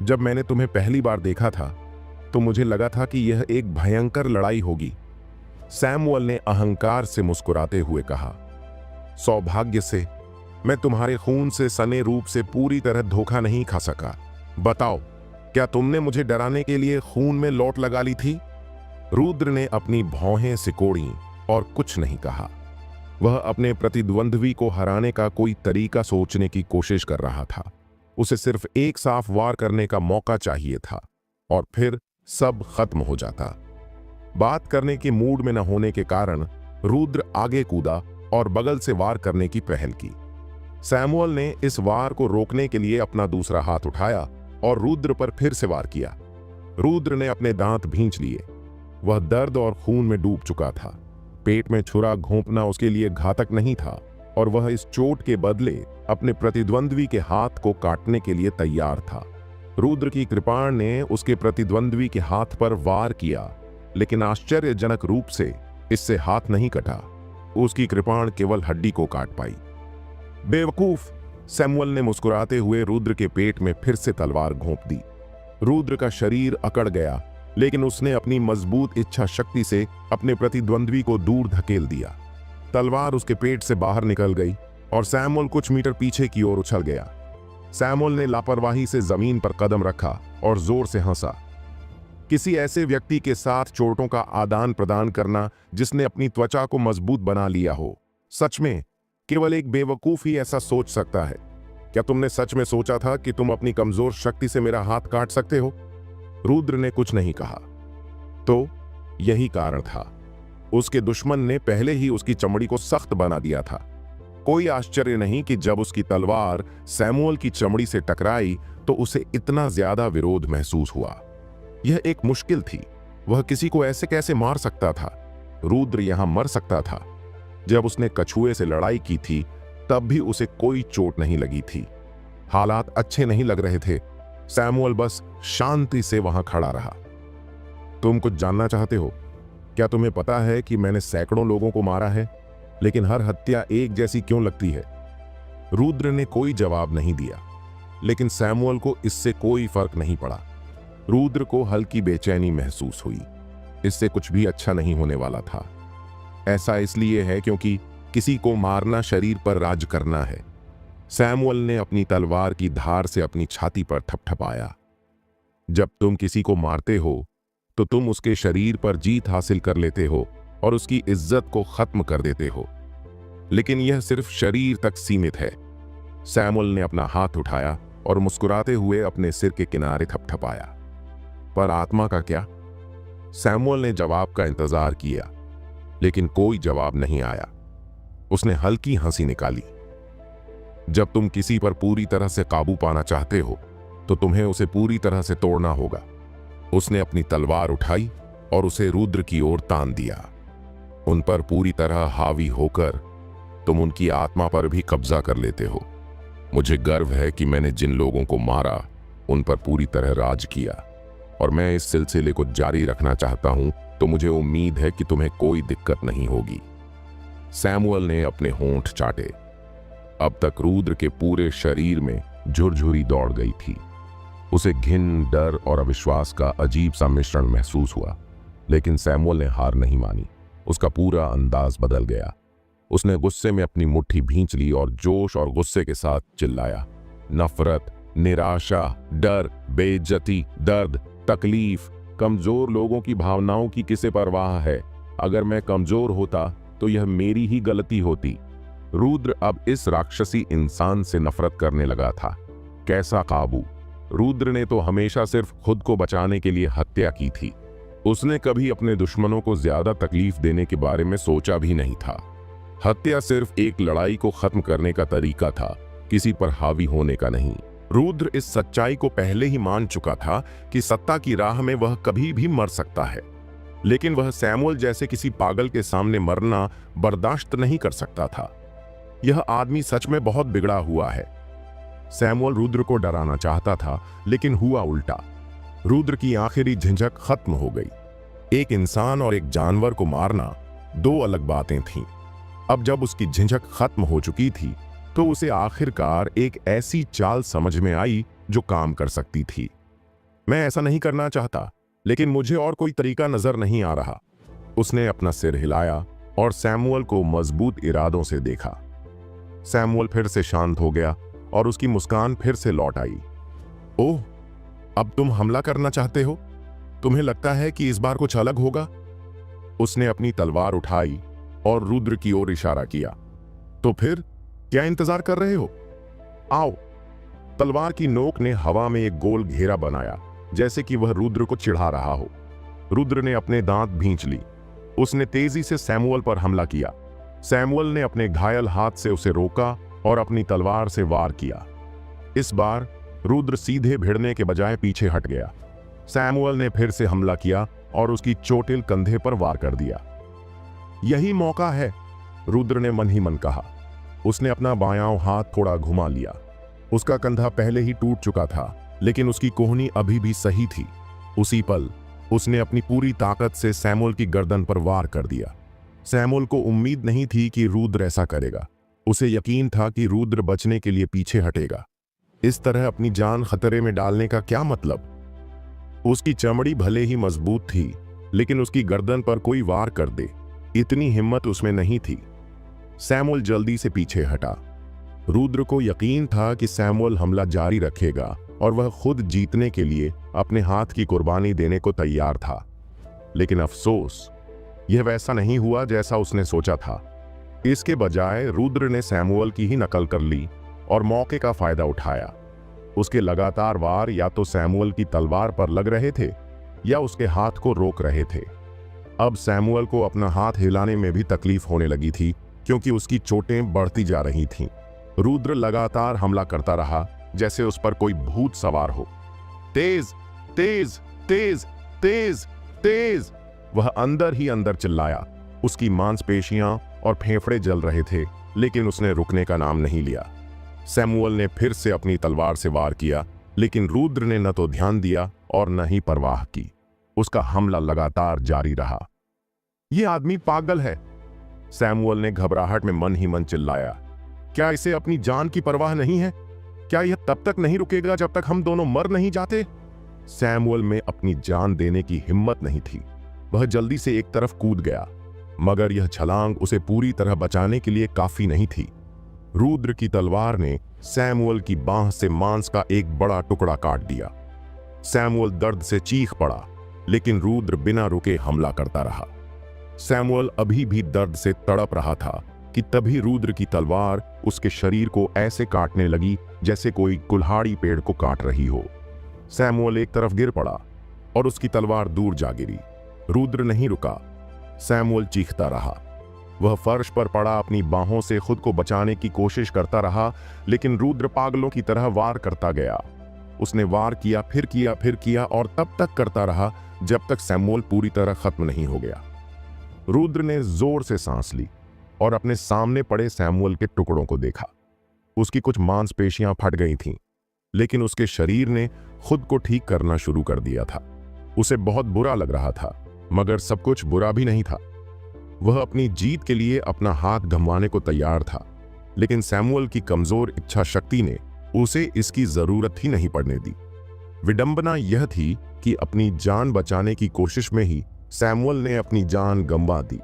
जब मैंने तुम्हें पहली बार देखा था तो मुझे लगा था कि यह एक भयंकर लड़ाई होगी। सैमुअल ने अहंकार से मुस्कुराते हुए कहा, सौभाग्य से मैं तुम्हारे खून से सने रूप से पूरी तरह धोखा नहीं खा सका। बताओ, क्या तुमने मुझे डराने के लिए खून में लौट लगा ली थी? रुद्र ने अपनी भौहें सिकोड़ी और कुछ नहीं कहा। वह अपने प्रतिद्वंद्वी को हराने का कोई तरीका सोचने की कोशिश कर रहा था। उसे सिर्फ एक साफ वार करने का मौका चाहिए था और फिर सब खत्म हो जाता। बात करने के मूड में न होने के कारण रुद्र आगे कूदा और बगल से वार करने की पहल की। सैमुअल ने इस वार को रोकने के लिए अपना दूसरा हाथ उठाया और रुद्र पर फिर से वार किया। रुद्र ने अपने दांत भींच लिए। वह दर्द और खून में डूब चुका था। पेट में छुरा घोंपना उसके लिए घातक नहीं था और वह इस चोट के बदले अपने प्रतिद्वंद्वी के हाथ को काटने के लिए तैयार था। रुद्र की कृपाण ने उसके प्रतिद्वंद्वी के हाथ पर वार किया, लेकिन आश्चर्यजनक रूप से इससे हाथ नहीं कटा। उसकी कृपाण केवल हड्डी को काट पाई। बेवकूफ, सैमुअल ने मुस्कुराते हुए रुद्र के पेट में फिर से तलवार घोंप दी। रुद्र का शरीर अकड़ गया, लेकिन उसने अपनी मजबूत इच्छा शक्ति से अपने प्रतिद्वंद्वी को दूर धकेल दिया। तलवार उसके पेट से बाहर निकल गई और सैमुअल कुछ मीटर पीछे की ओर उछल गया। सैमुअल ने लापरवाही से जमीन पर कदम रखा और जोर से हंसा। किसी ऐसे व्यक्ति के साथ चोटों का आदान प्रदान करना जिसने अपनी त्वचा को मजबूत बना लिया हो, सच में केवल एक बेवकूफ ही ऐसा सोच सकता है। क्या तुमने सच में सोचा था कि तुम अपनी कमजोर शक्ति से मेरा हाथ काट सकते हो? रुद्र ने कुछ नहीं कहा। तो यही कारण था, उसके दुश्मन ने पहले ही उसकी चमड़ी को सख्त बना दिया था। कोई आश्चर्य नहीं कि जब उसकी तलवार सैमुअल की चमड़ी से टकराई तो उसे इतना ज्यादा विरोध महसूस हुआ। यह एक मुश्किल थी। वह किसी को ऐसे कैसे मार सकता था? रुद्र यहां मर सकता था। जब उसने कछुए से लड़ाई की थी तब भी उसे कोई चोट नहीं लगी थी। हालात अच्छे नहीं लग रहे थे। सैमुअल बस शांति से वहां खड़ा रहा। तुम कुछ जानना चाहते हो? क्या तुम्हें पता है कि मैंने सैकड़ों लोगों को मारा है, लेकिन हर हत्या एक जैसी क्यों लगती है? रुद्र ने कोई जवाब नहीं दिया, लेकिन सैमुअल को इससे कोई फर्क नहीं पड़ा। रुद्र को हल्की बेचैनी महसूस हुई। इससे कुछ भी अच्छा नहीं होने वाला था। ऐसा इसलिए है क्योंकि किसी को मारना शरीर पर राज करना है। सैमुअल ने अपनी तलवार की धार से अपनी छाती पर थपथपाया। जब तुम किसी को मारते हो तो तुम उसके शरीर पर जीत हासिल कर लेते हो और उसकी इज्जत को खत्म कर देते हो, लेकिन यह सिर्फ शरीर तक सीमित है। सैमुअल ने अपना हाथ उठाया और मुस्कुराते हुए अपने सिर के किनारे थपथपाया। पर आत्मा का क्या? सैमुअल ने जवाब का इंतजार किया, लेकिन कोई जवाब नहीं आया। उसने हल्की हंसी निकाली। जब तुम किसी पर पूरी तरह से काबू पाना चाहते हो तो तुम्हें उसे पूरी तरह से तोड़ना होगा। उसने अपनी तलवार उठाई और उसे रुद्र की ओर तान दिया। उन पर पूरी तरह हावी होकर तुम उनकी आत्मा पर भी कब्जा कर लेते हो। मुझे गर्व है कि मैंने जिन लोगों को मारा उन पर पूरी तरह राज किया, और मैं इस सिलसिले को जारी रखना चाहता हूं, तो मुझे उम्मीद है कि तुम्हें कोई दिक्कत नहीं होगी। सैमुअल ने अपने होंठ चाटे। अब तक रुद्र के पूरे शरीर में झुरझुरी दौड़ गई थी। उसे घिन, डर और अविश्वास का अजीब सा मिश्रण महसूस हुआ, लेकिन सैमुअल ने हार नहीं मानी। उसका पूरा अंदाज बदल गया। उसने गुस्से में अपनी मुट्ठी भींच ली और जोश और गुस्से के साथ चिल्लाया, नफरत, निराशा, डर, बेइज्जती, दर्द, तकलीफ, कमजोर लोगों की भावनाओं की किसे परवाह है? अगर मैं कमजोर होता तो यह मेरी ही गलती होती। रुद्र अब इस राक्षसी इंसान से नफरत करने लगा था। कैसा काबू! रुद्र ने तो हमेशा सिर्फ खुद को बचाने के लिए हत्या की थी। उसने कभी अपने दुश्मनों को ज्यादा तकलीफ देने के बारे में सोचा भी नहीं था। हत्या सिर्फ एक लड़ाई को खत्म करने का तरीका था, किसी पर हावी होने का नहीं। रुद्र इस सच्चाई को पहले ही मान चुका था कि सत्ता की राह में वह कभी भी मर सकता है, लेकिन वह सैमुअल जैसे किसी पागल के सामने मरना बर्दाश्त नहीं कर सकता था। यह आदमी सच में बहुत बिगड़ा हुआ है। सैमुअल रुद्र को डराना चाहता था, लेकिन हुआ उल्टा। रुद्र की आखिरी झंझक खत्म हो गई। एक इंसान और एक जानवर को मारना दो अलग बातें थीं। अब जब उसकी झिझक खत्म हो चुकी थी तो उसे आखिरकार एक ऐसी चाल समझ में आई जो काम कर सकती थी। मैं ऐसा नहीं करना चाहता, लेकिन मुझे और कोई तरीका नजर नहीं आ रहा। उसने अपना सिर हिलाया और सैमुअल को मजबूत इरादों से देखा। सैमुअल फिर से शांत हो गया और उसकी मुस्कान फिर से लौट आई। ओह, अब तुम हमला करना चाहते हो? तुम्हें लगता है कि इस बार कुछ अलग होगा? उसने अपनी तलवार उठाई और रुद्र की ओर इशारा किया। तो फिर क्या इंतजार कर रहे हो? आओ। तलवार की नोक ने हवा में एक गोल घेरा बनाया, जैसे कि वह रुद्र को चिढ़ा रहा हो। रुद्र ने अपने दांत भींच ली। उसने तेजी से सैमुअल पर हमला किया। सैमुअल ने अपने घायल हाथ से उसे रोका और अपनी तलवार से वार किया। इस बार रुद्र सीधे भिड़ने के बजाय पीछे हट गया। सैमुअल ने फिर से हमला किया और उसकी चोटिल कंधे पर वार कर दिया। यही मौका है, रुद्र ने मन ही मन कहा। उसने अपना बायां हाथ थोड़ा घुमा लिया। उसका कंधा पहले ही टूट चुका था, लेकिन उसकी कोहनी अभी भी सही थी। उसी पल उसने अपनी पूरी ताकत से सैमुअल की गर्दन पर वार कर दिया। सैमुअल को उम्मीद नहीं थी कि रुद्र ऐसा करेगा। उसे यकीन था कि रुद्र बचने के लिए पीछे हटेगा। इस तरह अपनी जान खतरे में डालने का क्या मतलब? उसकी चमड़ी भले ही मजबूत थी, लेकिन उसकी गर्दन पर कोई वार कर दे, इतनी हिम्मत उसमें नहीं थी। सैमुअल जल्दी से पीछे हटा। रुद्र को यकीन था कि सैमुअल हमला जारी रखेगा और वह खुद जीतने के लिए अपने हाथ की कुर्बानी देने को तैयार था। लेकिन अफसोस, यह वैसा नहीं हुआ जैसा उसने सोचा था। इसके बजाय रुद्र ने सैमुअल की ही नकल कर ली और मौके का फायदा उठाया। उसके लगातार वार या तो सैमुअल की तलवार पर लग रहे थे या उसके हाथ को रोक रहे थे। अब सैमुअल को अपना हाथ हिलाने में भी तकलीफ होने लगी थी, क्योंकि उसकी चोटें बढ़ती जा रही थीं। रुद्र लगातार हमला करता रहा, जैसे उस पर कोई भूत सवार हो। तेज, तेज, तेज, तेज, तेज, वह अंदर ही अंदर चिल्लाया। उसकी मांसपेशियां और फेफड़े जल रहे थे, लेकिन उसने रुकने का नाम नहीं लिया। सैमुअल ने फिर से अपनी तलवार से वार किया, लेकिन रुद्र ने न तो ध्यान दिया और न ही परवाह की। उसका हमला लगातार जारी रहा। यह आदमी पागल है, सैमुअल ने घबराहट में मन ही मन चिल्लाया। क्या इसे अपनी जान की परवाह नहीं है? क्या यह तब तक नहीं रुकेगा जब तक हम दोनों मर नहीं जाते? सैमुअल में अपनी जान देने की हिम्मत नहीं थी। वह जल्दी से एक तरफ कूद गया, मगर यह छलांग उसे पूरी तरह बचाने के लिए काफी नहीं थी। रुद्र की तलवार ने सैमुअल की बांह से मांस का एक बड़ा टुकड़ा काट दिया। सैमुअल दर्द से चीख पड़ा, लेकिन रुद्र बिना रुके हमला करता रहा। सैमुअल अभी भी दर्द से तड़प रहा था कि तभी रुद्र की तलवार उसके शरीर को ऐसे काटने लगी जैसे कोई कुल्हाड़ी पेड़ को काट रही हो। सैमुअल एक तरफ गिर पड़ा और उसकी तलवार दूर जा गिरी। रुद्र नहीं रुका। सैमुअल चीखता रहा। वह फर्श पर पड़ा अपनी बाहों से खुद को बचाने की कोशिश करता रहा, लेकिन रुद्र पागलों की तरह वार करता गया। उसने वार किया, फिर किया, फिर किया और तब तक करता रहा जब तक सैमुअल पूरी तरह खत्म नहीं हो गया। रुद्र ने जोर से सांस ली और अपने सामने पड़े सैमुअल के टुकड़ों को देखा। उसकी कुछ मांसपेशियां फट गई थीं, लेकिन उसके शरीर ने खुद को ठीक करना शुरू कर दिया था। उसे बहुत बुरा लग रहा था, मगर सब कुछ बुरा भी नहीं था। वह अपनी जीत के लिए अपना हाथ गंवाने को तैयार था, लेकिन सैमुअल की कमजोर इच्छा शक्ति ने उसे इसकी जरूरत ही नहीं पड़ने दी। विडंबना यह थी कि अपनी जान बचाने की कोशिश में ही सैमुअल ने अपनी जान गंवा दी।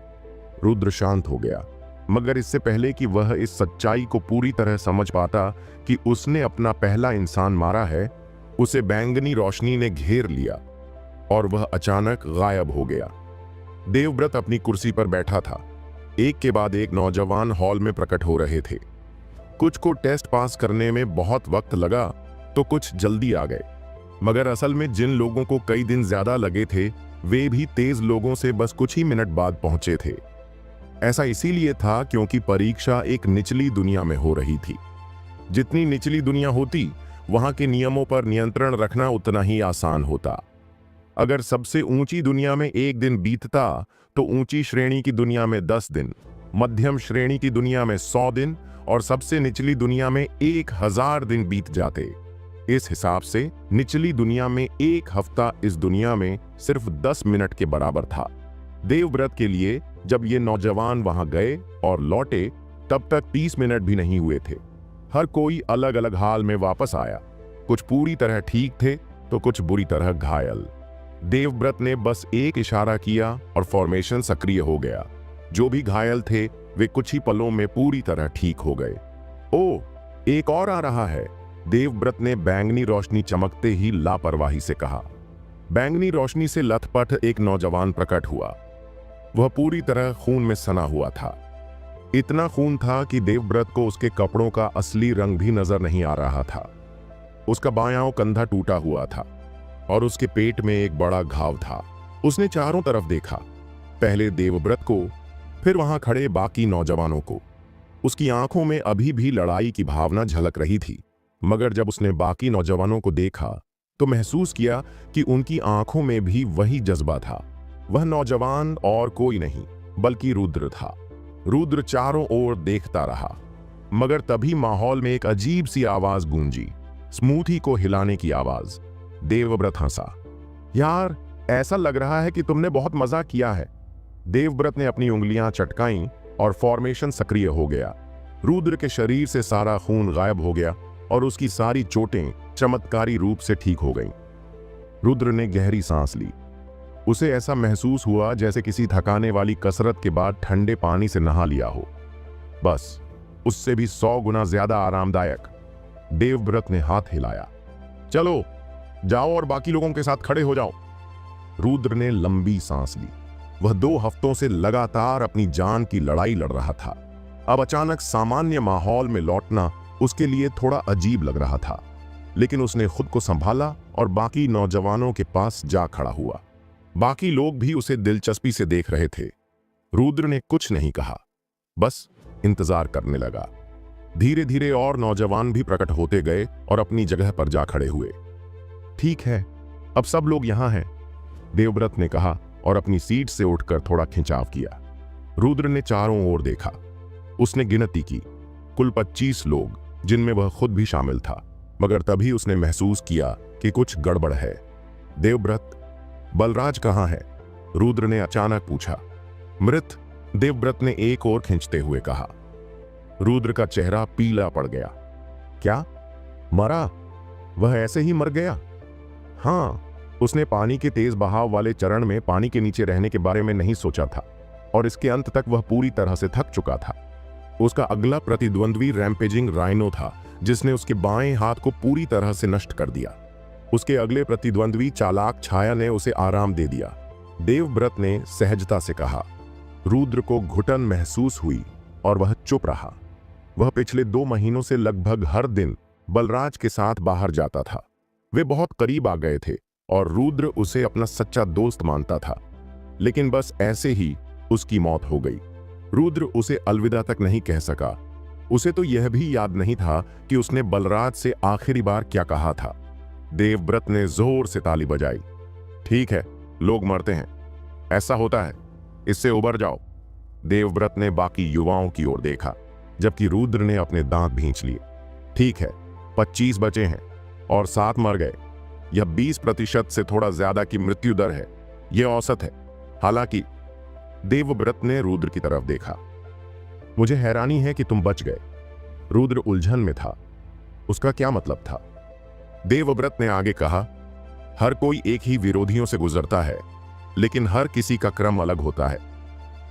रुद्र शांत हो गया, मगर इससे पहले कि वह इस सच्चाई को पूरी तरह समझ पाता कि उसने अपना पहला इंसान मारा है, उसे बैंगनी रोशनी ने घेर लिया और वह अचानक गायब हो गया। देवव्रत अपनी कुर्सी पर बैठा था। एक के बाद एक नौजवान हॉल में प्रकट हो रहे थे। कुछ को टेस्ट पास करने में बहुत वक्त लगा तो कुछ जल्दी आ गए, मगर असल में जिन लोगों को कई दिन ज्यादा लगे थे वे भी तेज लोगों से बस कुछ ही मिनट बाद पहुंचे थे। ऐसा इसीलिए था क्योंकि परीक्षा एक निचली दुनिया में हो रही थी। जितनी निचली दुनिया होती, वहां के नियमों पर नियंत्रण रखना उतना ही आसान होता। अगर सबसे ऊंची दुनिया में एक दिन बीतता तो ऊंची श्रेणी की दुनिया में 10 दिन, मध्यम श्रेणी की दुनिया में 100 दिन और सबसे निचली दुनिया में 1000 दिन बीत जाते। इस हिसाब से निचली दुनिया में एक हफ्ता इस दुनिया में सिर्फ 10 मिनट के बराबर था। देवव्रत के लिए जब ये नौजवान वहां गए और लौटे तब तक 30 मिनट भी नहीं हुए थे। हर कोई अलग अलग हाल में वापस आया। कुछ पूरी तरह ठीक थे तो कुछ बुरी तरह घायल। देवव्रत ने बस एक इशारा किया और फॉर्मेशन सक्रिय हो गया। जो भी घायल थे वे कुछ ही पलों में पूरी तरह ठीक हो गए। ओ, एक और आ रहा है, देवव्रत ने बैंगनी रोशनी चमकते ही लापरवाही से कहा। बैंगनी रोशनी से लथपथ एक नौजवान प्रकट हुआ। वह पूरी तरह खून में सना हुआ था। इतना खून था कि देवव्रत को उसके कपड़ों का असली रंग भी नजर नहीं आ रहा था। उसका बायां कंधा टूटा हुआ था और उसके पेट में एक बड़ा घाव था। उसने चारों तरफ देखा, पहले देवव्रत को, फिर वहां खड़े बाकी नौजवानों को। उसकी आंखों में अभी भी लड़ाई की भावना झलक रही थी, मगर जब उसने बाकी नौजवानों को देखा तो महसूस किया कि उनकी आंखों में भी वही जज्बा था। वह नौजवान और कोई नहीं बल्कि रुद्र था। रुद्र चारों ओर देखता रहा, मगर तभी माहौल में एक अजीब सी आवाज गूंजी, स्मूथी को हिलाने की आवाज। देवव्रत हंसा। यार, ऐसा लग रहा है कि तुमने बहुत मजा किया है। देवव्रत ने अपनी उंगलियां चटकाईं और फॉर्मेशन सक्रिय हो गया। रुद्र के शरीर से सारा खून गायब हो गया और उसकी सारी चोटें चमत्कारी रूप से ठीक हो गईं। रुद्र ने गहरी सांस ली। उसे ऐसा महसूस हुआ जैसे किसी थकाने वाली कसरत के बाद ठंडे पानी से नहा लिया हो, बस उससे भी 100 गुना ज्यादा आरामदायक। देवव्रत ने हाथ हिलाया। चलो जाओ और बाकी लोगों के साथ खड़े हो जाओ। रुद्र ने लंबी सांस ली। वह 2 हफ्तों से लगातार अपनी जान की लड़ाई लड़ रहा था। अब अचानक सामान्य माहौल में लौटना उसके लिए थोड़ा अजीब लग रहा था, लेकिन उसने खुद को संभाला और बाकी नौजवानों के पास जा खड़ा हुआ। बाकी लोग भी उसे दिलचस्पी से देख रहे थे। रुद्र ने कुछ नहीं कहा, बस इंतजार करने लगा। धीरे धीरे और नौजवान भी प्रकट होते गए और अपनी जगह पर जा खड़े हुए। ठीक है, अब सब लोग यहां हैं, देवव्रत ने कहा और अपनी सीट से उठकर थोड़ा खिंचाव किया। रुद्र ने चारों ओर देखा। उसने गिनती की, कुल 25 लोग, जिनमें वह खुद भी शामिल था। मगर तभी उसने महसूस किया कि कुछ गड़बड़ है। देवव्रत, बलराज कहाँ है? रुद्र ने अचानक पूछा। मृत, देवव्रत ने एक और खींचते हुए कहा। रुद्र का चेहरा पीला पड़ गया। क्या? मरा? वह ऐसे ही मर गया? हाँ, उसने पानी के तेज बहाव वाले चरण में पानी के नीचे रहने के बारे में नहीं सोचा था और इसके अंत तक वह पूरी तरह से थक चुका था। उसका अगला प्रतिद्वंद्वी रैम्पेजिंग राइनो था, जिसने उसके बाएं हाथ को पूरी तरह से नष्ट कर दिया। उसके अगले प्रतिद्वंद्वी चालाक छाया ने उसे आराम दे दिया। देवव्रत ने सहजता से कहा। रुद्र को घुटन महसूस हुई और वह चुप रहा। वह पिछले 2 महीनों से लगभग हर दिन बलराज के साथ बाहर जाता था। वे बहुत करीब आ गए थे और रुद्र उसे अपना सच्चा दोस्त मानता था, लेकिन बस ऐसे ही उसकी मौत हो गई। रुद्र उसे अलविदा तक नहीं कह सका। उसे तो यह भी याद नहीं था कि उसने बलराज से आखिरी बार क्या कहा था। देवव्रत ने जोर से ताली बजाई। ठीक है, लोग मरते हैं, ऐसा होता है, इससे उबर जाओ। देवव्रत ने बाकी युवाओं की ओर देखा, जबकि रुद्र ने अपने दांत भींच लिए। ठीक है, 25 बचे हैं और 7 मर गए। यह 20% से थोड़ा ज्यादा की मृत्यु दर है। यह औसत है। हालांकि देवव्रत ने रुद्र की तरफ देखा। मुझे हैरानी है कि तुम बच गए। रुद्र उलझन में था। उसका क्या मतलब था? देवव्रत ने आगे कहा, हर कोई एक ही विरोधियों से गुजरता है, लेकिन हर किसी का क्रम अलग होता है।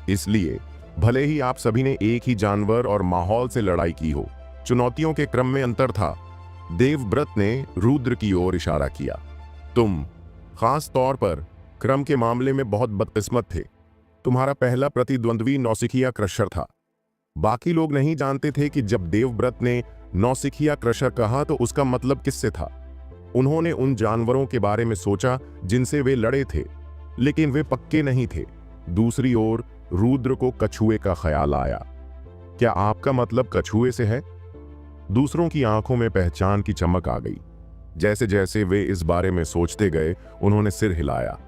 इसलिए भले ही आप सभी ने एक ही जानवर और माहौल से लड़ाई की हो, चुनौतियों के क्रम में अंतर था। देवव्रत ने रुद्र की ओर इशारा किया। तुम खास तौर पर क्रम के मामले में बहुत बदकिस्मत थे। तुम्हारा पहला प्रतिद्वंद्वी नौसिखिया क्रशर था। बाकी लोग नहीं जानते थे कि जब देवव्रत ने नौसिखिया क्रशर कहा तो उसका मतलब किससे था। उन्होंने उन जानवरों के बारे में सोचा जिनसे वे लड़े थे, लेकिन वे पक्के नहीं थे। दूसरी ओर रुद्र को कछुए का ख्याल आया। क्या आपका मतलब कछुए से है? दूसरों की आंखों में पहचान की चमक आ गई। जैसे जैसे वे इस बारे में सोचते गए, उन्होंने सिर हिलाया।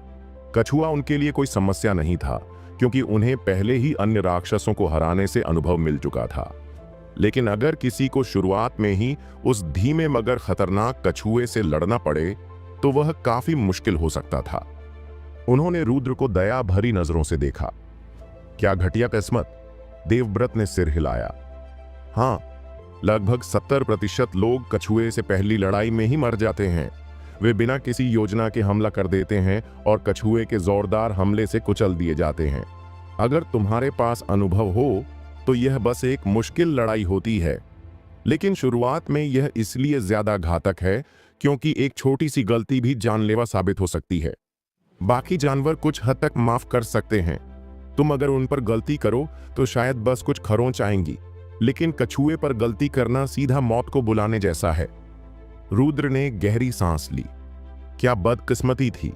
कछुआ उनके लिए कोई समस्या नहीं था, क्योंकि उन्हें पहले ही अन्य राक्षसों को हराने से अनुभव मिल चुका था। लेकिन अगर किसी को शुरुआत में ही उस धीमे मगर खतरनाक कछुए से लड़ना पड़े तो वह काफी मुश्किल हो सकता था। उन्होंने रुद्र को दया भरी नजरों से देखा। क्या घटिया किस्मत। देवव्रत ने सिर हिलाया। हाँ, लगभग 70% लोग कछुए से पहली लड़ाई में ही मर जाते हैं। वे बिना किसी योजना के हमला कर देते हैं और कछुए के जोरदार हमले से कुचल दिए जाते हैं। अगर तुम्हारे पास अनुभव हो तो यह बस एक मुश्किल लड़ाई होती है, लेकिन शुरुआत में यह इसलिए ज्यादा घातक है क्योंकि एक छोटी सी गलती भी जानलेवा साबित हो सकती है। बाकी जानवर कुछ हद तक माफ कर सकते हैं, तुम अगर उन पर गलती करो तो शायद बस कुछ खरोंच आएंगी, लेकिन कछुए पर गलती करना सीधा मौत को बुलाने जैसा है। रुद्र ने गहरी सांस ली। क्या बदकिस्मती थी।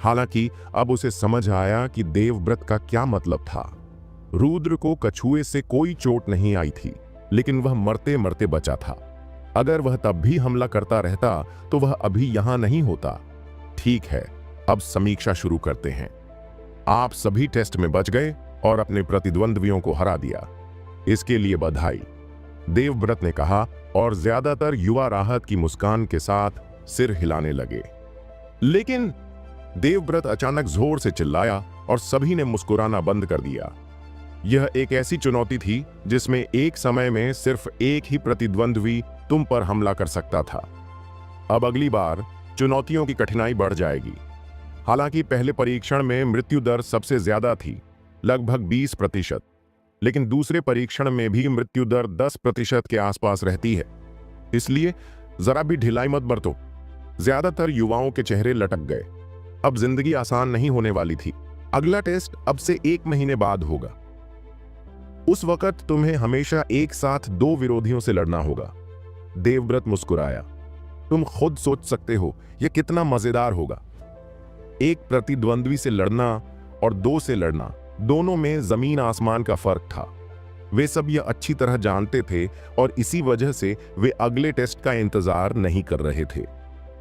हालांकि अब उसे समझ आया कि देवव्रत का क्या मतलब था। रुद्र को कछुए से कोई चोट नहीं आई थी, लेकिन वह मरते मरते बचा था। अगर वह तब भी हमला करता रहता तो वह अभी यहां नहीं होता। ठीक है, अब समीक्षा शुरू करते हैं। आप सभी टेस्ट में बच गए और अपने प्रतिद्वंद्वियों को हरा दिया, इसके लिए बधाई, देवव्रत ने कहा, और ज्यादातर युवा राहत की मुस्कान के साथ सिर हिलाने लगे। लेकिन देवव्रत अचानक जोर से चिल्लाया और सभी ने मुस्कुराना बंद कर दिया। यह एक ऐसी चुनौती थी जिसमें एक समय में सिर्फ एक ही प्रतिद्वंद्वी तुम पर हमला कर सकता था। अब अगली बार चुनौतियों की कठिनाई बढ़ जाएगी। हालांकि पहले परीक्षण में मृत्यु दर सबसे ज्यादा थी, लगभग 20%, लेकिन दूसरे परीक्षण में भी मृत्यु दर 10% के आसपास रहती है। इसलिए जरा भी ढिलाई मत बरतो। ज्यादातर युवाओं के चेहरे लटक गए। अब जिंदगी आसान नहीं होने वाली थी। अगला टेस्ट अब से 1 महीने बाद होगा। उस वक्त तुम्हें हमेशा एक साथ 2 विरोधियों से लड़ना होगा। देवव्रत मुस्कुराया। तुम खुद सोच सकते हो यह कितना मजेदार होगा। एक प्रतिद्वंद्वी से लड़ना और 2 से लड़ना, दोनों में जमीन आसमान का फर्क था। वे सब यह अच्छी तरह जानते थे और इसी वजह से वे अगले टेस्ट का इंतजार नहीं कर रहे थे।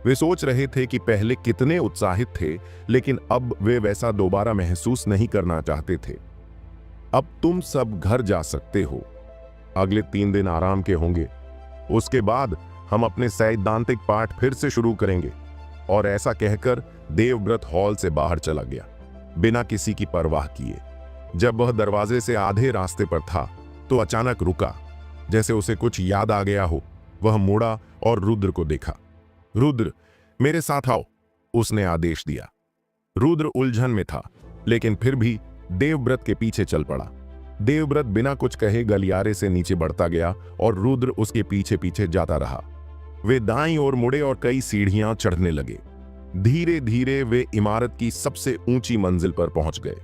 वे सोच रहे थे कि पहले कितने उत्साहित थे, लेकिन अब वे वैसा दोबारा महसूस नहीं करना चाहते थे। अब तुम सब घर जा सकते हो। अगले 3 दिन आराम के होंगे। उसके बाद हम अपने सैद्धांतिक पाठ फिर से शुरू करेंगे। और ऐसा कहकर देवव्रत हॉल से बाहर चला गया, बिना किसी की परवाह किए। जब वह दरवाजे से आधे रास्ते पर था तो अचानक रुका, जैसे उसे कुछ याद आ गया हो। वह मुड़ा और रुद्र को देखा। रुद्र, मेरे साथ आओ, उसने आदेश दिया। रुद्र उलझन में था, लेकिन फिर भी देवव्रत के पीछे चल पड़ा। देवव्रत बिना कुछ कहे गलियारे से नीचे बढ़ता गया और रुद्र उसके पीछे पीछे जाता रहा। वे दाईं ओर मुड़े और कई सीढ़ियां चढ़ने लगे। धीरे धीरे वे इमारत की सबसे ऊंची मंजिल पर पहुंच गए।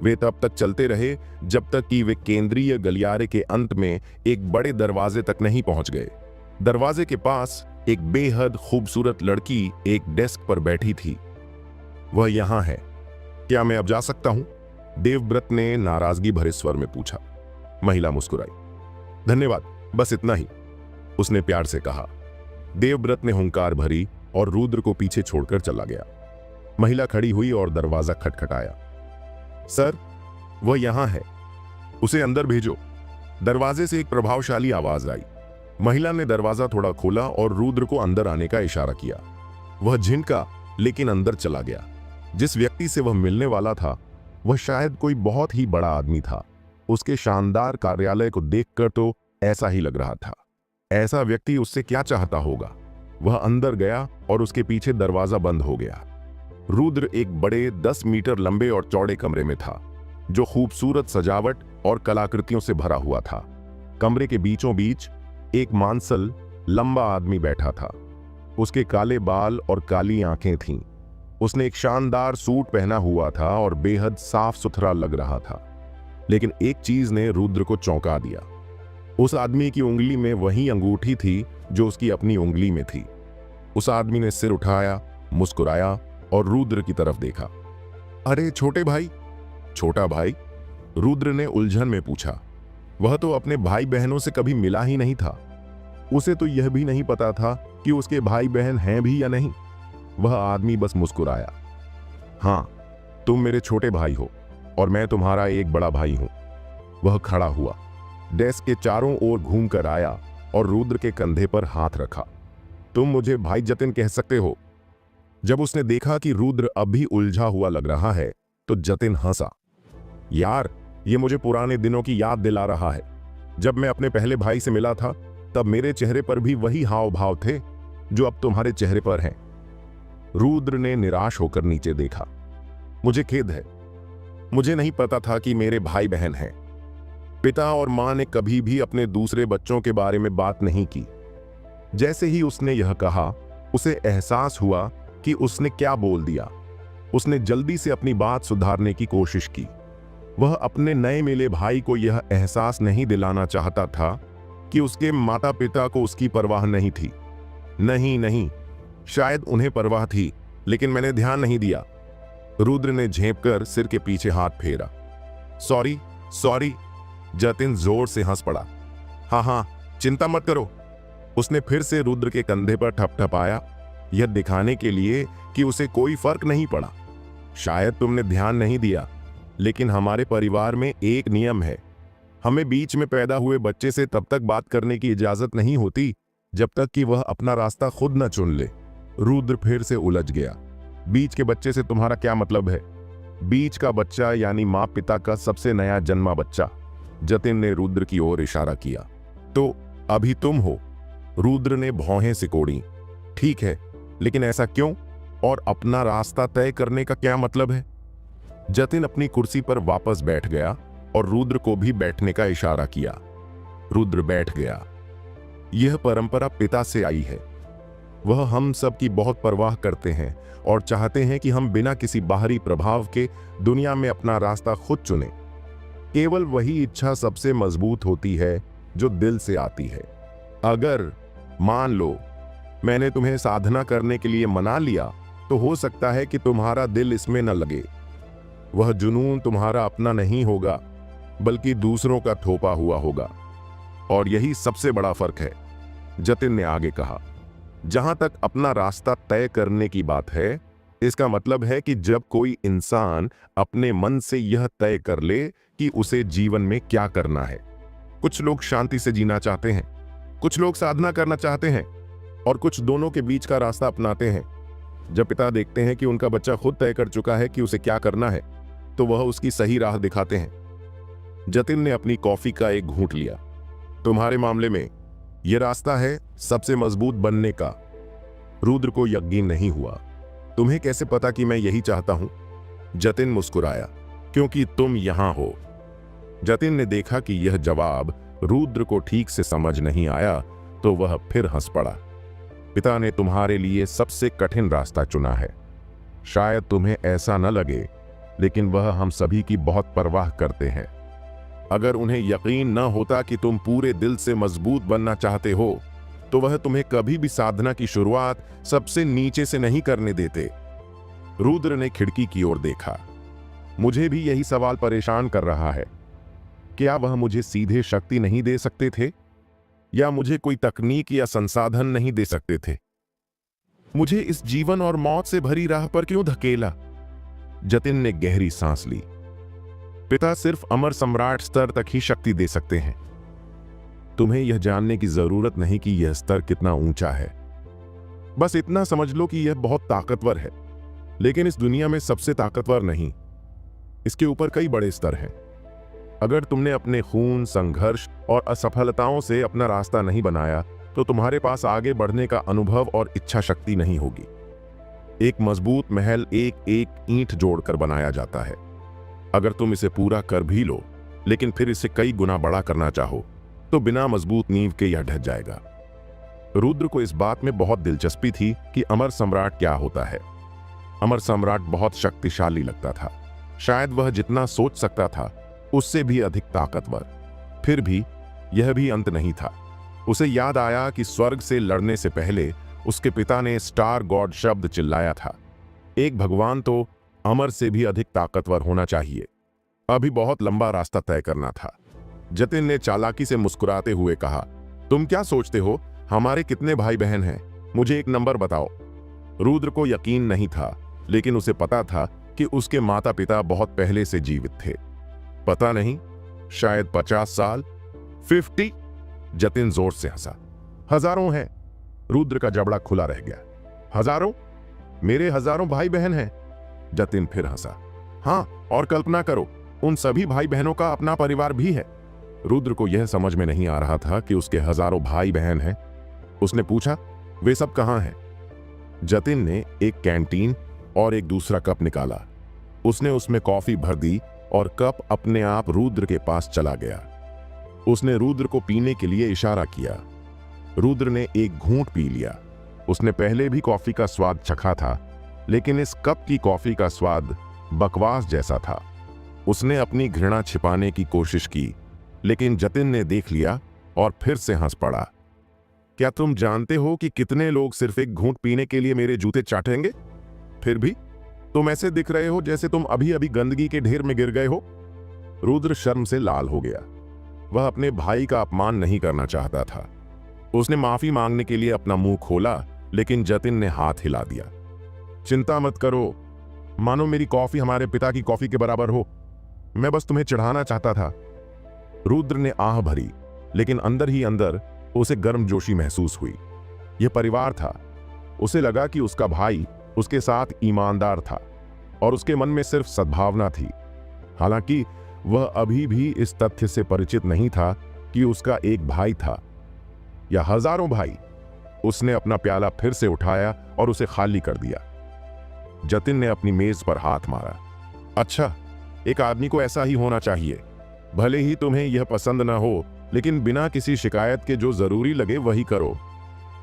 वे तब तक चलते रहे जब तक कि वे केंद्रीय गलियारे के अंत में एक बड़े दरवाजे तक नहीं पहुंच गए। दरवाजे के पास एक बेहद खूबसूरत लड़की एक डेस्क पर बैठी थी। वह यहां है, क्या मैं अब जा सकता हूं? देवव्रत ने नाराजगी भरे स्वर में पूछा। महिला मुस्कुराई। धन्यवाद, बस इतना ही, उसने प्यार से कहा। देवव्रत ने हुंकार भरी और रुद्र को पीछे छोड़कर चला गया। महिला खड़ी हुई और दरवाजा खटखटाया। सर, वह यहां है, उसे अंदर भेजो। दरवाजे से एक प्रभावशाली आवाज आई। महिला ने दरवाजा थोड़ा खोला और रुद्र को अंदर आने का इशारा किया। वह झिनका, लेकिन अंदर चला गया। जिस व्यक्ति से वह मिलने वाला था वह शायद कोई बहुत ही बड़ा आदमी था। उसके शानदार कार्यालय को देखकर तो ऐसा ही लग रहा था। ऐसा व्यक्ति उससे क्या चाहता होगा? वह अंदर गया और उसके पीछे दरवाजा बंद हो गया। रुद्र एक बड़े 10 मीटर लंबे और चौड़े कमरे में था, जो खूबसूरत सजावट और कलाकृतियों से भरा हुआ था। कमरे के बीचों बीच एक मांसल लंबा आदमी बैठा था। उसके काले बाल और काली आंखें थीं। उसने एक शानदार सूट पहना हुआ था और बेहद साफ सुथरा लग रहा था। लेकिन एक चीज ने रुद्र को चौंका दिया। उस आदमी की उंगली में वही अंगूठी थी जो उसकी अपनी उंगली में थी। उस आदमी ने सिर उठाया, मुस्कुराया और रुद्र की तरफ देखा। अरे छोटे भाई। छोटा भाई? रुद्र ने उलझन में पूछा। वह तो अपने भाई बहनों से कभी मिला ही नहीं था। उसे तो यह भी नहीं पता था कि उसके भाई बहन हैं भी या नहीं। वह आदमी बस मुस्कुराया। हाँ, तुम मेरे छोटे भाई हो और मैं तुम्हारा एक बड़ा भाई हूं। वह खड़ा हुआ, डेस्क के चारों ओर घूमकर आया और रुद्र के कंधे पर हाथ रखा। तुम मुझे भाई जतिन कह सकते हो। जब उसने देखा कि रुद्र अब भी उलझा हुआ लग रहा है तो जतिन हंसा। यार, ये मुझे पुराने दिनों की याद दिला रहा है। जब मैं अपने पहले भाई से मिला था तब मेरे चेहरे पर भी वही हाव भाव थे जो अब तुम्हारे चेहरे पर हैं। रुद्र ने निराश होकर नीचे देखा। मुझे खेद है, मुझे नहीं पता था कि मेरे भाई बहन हैं। पिता और मां ने कभी भी अपने दूसरे बच्चों के बारे में बात नहीं की। जैसे ही उसने यह कहा, उसे एहसास हुआ कि उसने क्या बोल दिया। उसने जल्दी से अपनी बात सुधारने की कोशिश की। वह अपने नए मिले भाई को यह एहसास नहीं दिलाना चाहता था कि उसके माता पिता को उसकी परवाह नहीं थी। नहीं, शायद उन्हें परवाह थी, लेकिन मैंने ध्यान नहीं दिया। रुद्र ने झेंपकर सिर के पीछे हाथ फेरा। सॉरी। जतिन जोर से हंस पड़ा। हाँ, चिंता मत करो। उसने फिर से रुद्र के कंधे पर ठपठपाया, यह दिखाने के लिए कि उसे कोई फर्क नहीं पड़ा। शायद तुमने ध्यान नहीं दिया, लेकिन हमारे परिवार में एक नियम है। हमें बीच में पैदा हुए बच्चे से तब तक बात करने की इजाजत नहीं होती जब तक कि वह अपना रास्ता खुद न चुन ले। रुद्र फिर से उलझ गया। बीच के बच्चे से तुम्हारा क्या मतलब है? बीच का बच्चा यानी माँ पिता का सबसे नया जन्मा बच्चा। जतिन ने रुद्र की ओर इशारा किया। तो अभी तुम हो? रुद्र ने भौहें सिकोड़ी। ठीक है, लेकिन ऐसा क्यों? और अपना रास्ता तय करने का क्या मतलब है? जतिन अपनी कुर्सी पर वापस बैठ गया और रुद्र को भी बैठने का इशारा किया। रुद्र बैठ गया। यह परंपरा पिता से आई है। वह हम सब की बहुत परवाह करते हैं और चाहते हैं कि हम बिना किसी बाहरी प्रभाव के दुनिया में अपना रास्ता खुद चुनें। केवल वही इच्छा सबसे मजबूत होती है जो दिल से आती है। अगर मान लो मैंने तुम्हें साधना करने के लिए मना लिया, तो हो सकता है कि तुम्हारा दिल इसमें न लगे। वह जुनून तुम्हारा अपना नहीं होगा, बल्कि दूसरों का थोपा हुआ होगा। और यही सबसे बड़ा फर्क है। जतिन ने आगे कहा, जहां तक अपना रास्ता तय करने की बात है, इसका मतलब है कि जब कोई इंसान अपने मन से यह तय कर ले कि उसे जीवन में क्या करना है। कुछ लोग शांति से जीना चाहते हैं, कुछ लोग साधना करना चाहते हैं, और कुछ दोनों के बीच का रास्ता अपनाते हैं। जब पिता देखते हैं कि उनका बच्चा खुद तय कर चुका है कि उसे क्या करना है, तो वह उसकी सही राह दिखाते हैं। जतिन ने अपनी कॉफी का एक घूंट लिया। तुम्हारे मामले में यह रास्ता है सबसे मजबूत बनने का। रुद्र को यकीन नहीं हुआ। तुम्हें कैसे पता कि मैं यही चाहता हूं? जतिन मुस्कुराया। क्योंकि तुम यहां हो। जतिन ने देखा कि यह जवाब रुद्र को ठीक से समझ नहीं आया, तो वह फिर हंस पड़ा। पिता ने तुम्हारे लिए सबसे कठिन रास्ता चुना है। शायद तुम्हें ऐसा न लगे, लेकिन वह हम सभी की बहुत परवाह करते हैं। अगर उन्हें यकीन न होता कि तुम पूरे दिल से मजबूत बनना चाहते हो, तो वह तुम्हें कभी भी साधना की शुरुआत सबसे नीचे से नहीं करने देते। रुद्र ने खिड़की की ओर देखा। मुझे भी यही सवाल परेशान कर रहा है। क्या वह मुझे सीधे शक्ति नहीं दे सकते थे, या मुझे कोई तकनीक या संसाधन नहीं दे सकते थे? मुझे इस जीवन और मौत से भरी राह पर क्यों धकेला? जतिन ने गहरी सांस ली। पिता सिर्फ अमर सम्राट स्तर तक ही शक्ति दे सकते हैं। तुम्हें यह जानने की जरूरत नहीं कि यह स्तर कितना ऊंचा है। बस इतना समझ लो कि यह बहुत ताकतवर है, लेकिन इस दुनिया में सबसे ताकतवर नहीं। इसके ऊपर कई बड़े स्तर हैं। अगर तुमने अपने खून, संघर्ष और असफलताओं से अपना रास्ता नहीं बनाया, तो तुम्हारे पास आगे बढ़ने का अनुभव और इच्छा शक्ति नहीं होगी। एक मजबूत महल एक एक ईंट जोड़कर बनाया जाता है। अगर तुम इसे पूरा कर भी लो, लेकिन फिर इसे कई गुना बड़ा करना चाहो, तो बिना मजबूत नींव के यह ढह जाएगा। रुद्र को इस बात में बहुत दिलचस्पी थी कि अमर सम्राट क्या होता है। अमर सम्राट बहुत शक्तिशाली लगता था। शायद वह जितना सोच सकता था उससे भी अधिक ताकतवर। फिर भी यह भी अंत नहीं था। उसे याद आया कि स्वर्ग से लड़ने से पहले उसके पिता ने स्टार गॉड शब्द चिल्लाया था। एक भगवान तो अमर से भी अधिक ताकतवर होना चाहिए। अभी बहुत लंबा रास्ता तय करना था। जतिन ने चालाकी से मुस्कुराते हुए कहा, तुम क्या सोचते हो? हमारे कितने भाई बहन हैं? मुझे एक नंबर बताओ। रुद्र को यकीन नहीं था, लेकिन उसे पता था कि उसके माता पिता बहुत पहले से जीवित थे। पता नहीं, शायद 50 साल, 50। जतिन जोर से हंसा। हजारों हैं। रुद्र का जबड़ा खुला रह गया। हजारों? मेरे हजारों भाई बहन हैं। जतिन फिर हंसा। हाँ, और कल्पना करो, उन सभी भाई बहनों का अपना परिवार भी है। रुद्र को यह समझ में नहीं आ रहा था कि उसके हजारों भाई बहन हैं। उसने पूछा, वे सब कहाँ हैं? जतिन ने एक कैंटीन और एक दूसरा कप निकाला। उसने उसमें कॉफी भर दी और कप अपने आप रुद्र के पास चला गया। उसने रुद्र को पीने के लिए इशारा किया। रुद्र ने एक घूंट पी लिया। उसने पहले भी कॉफी का स्वाद चखा था, लेकिन इस कप की कॉफी का स्वाद बकवास जैसा था। उसने अपनी घृणा छिपाने की कोशिश की, लेकिन जतिन ने देख लिया और फिर से हंस पड़ा। क्या तुम जानते हो कि कितने लोग सिर्फ एक घूंट पीने के लिए मेरे जूते चाटेंगे? फिर भी तुम ऐसे दिख रहे हो जैसे तुम अभी अभी गंदगी के ढेर में गिर गए हो। रुद्र शर्म से लाल हो गया। वह अपने भाई का अपमान नहीं करना चाहता था। उसने माफी मांगने के लिए अपना मुंह खोला, लेकिन जतिन ने हाथ हिला दिया। चिंता मत करो, मानो मेरी कॉफी हमारे पिता की कॉफी के बराबर हो। मैं बस तुम्हें चढ़ाना चाहता था। रुद्र ने आह भरी, लेकिन अंदर ही अंदर उसे गर्मजोशी महसूस हुई। यह परिवार था। उसे लगा कि उसका भाई उसके साथ ईमानदार था और उसके मन में सिर्फ सद्भावना थी। हालांकि वह अभी भी इस तथ्य से परिचित नहीं था कि उसका एक भाई था या हजारों भाई। उसने अपना प्याला फिर से उठाया और उसे खाली कर दिया। जतिन ने अपनी मेज पर हाथ मारा। अच्छा, एक आदमी को ऐसा ही होना चाहिए। भले ही तुम्हें यह पसंद ना हो, लेकिन बिना किसी शिकायत के जो जरूरी लगे वही करो।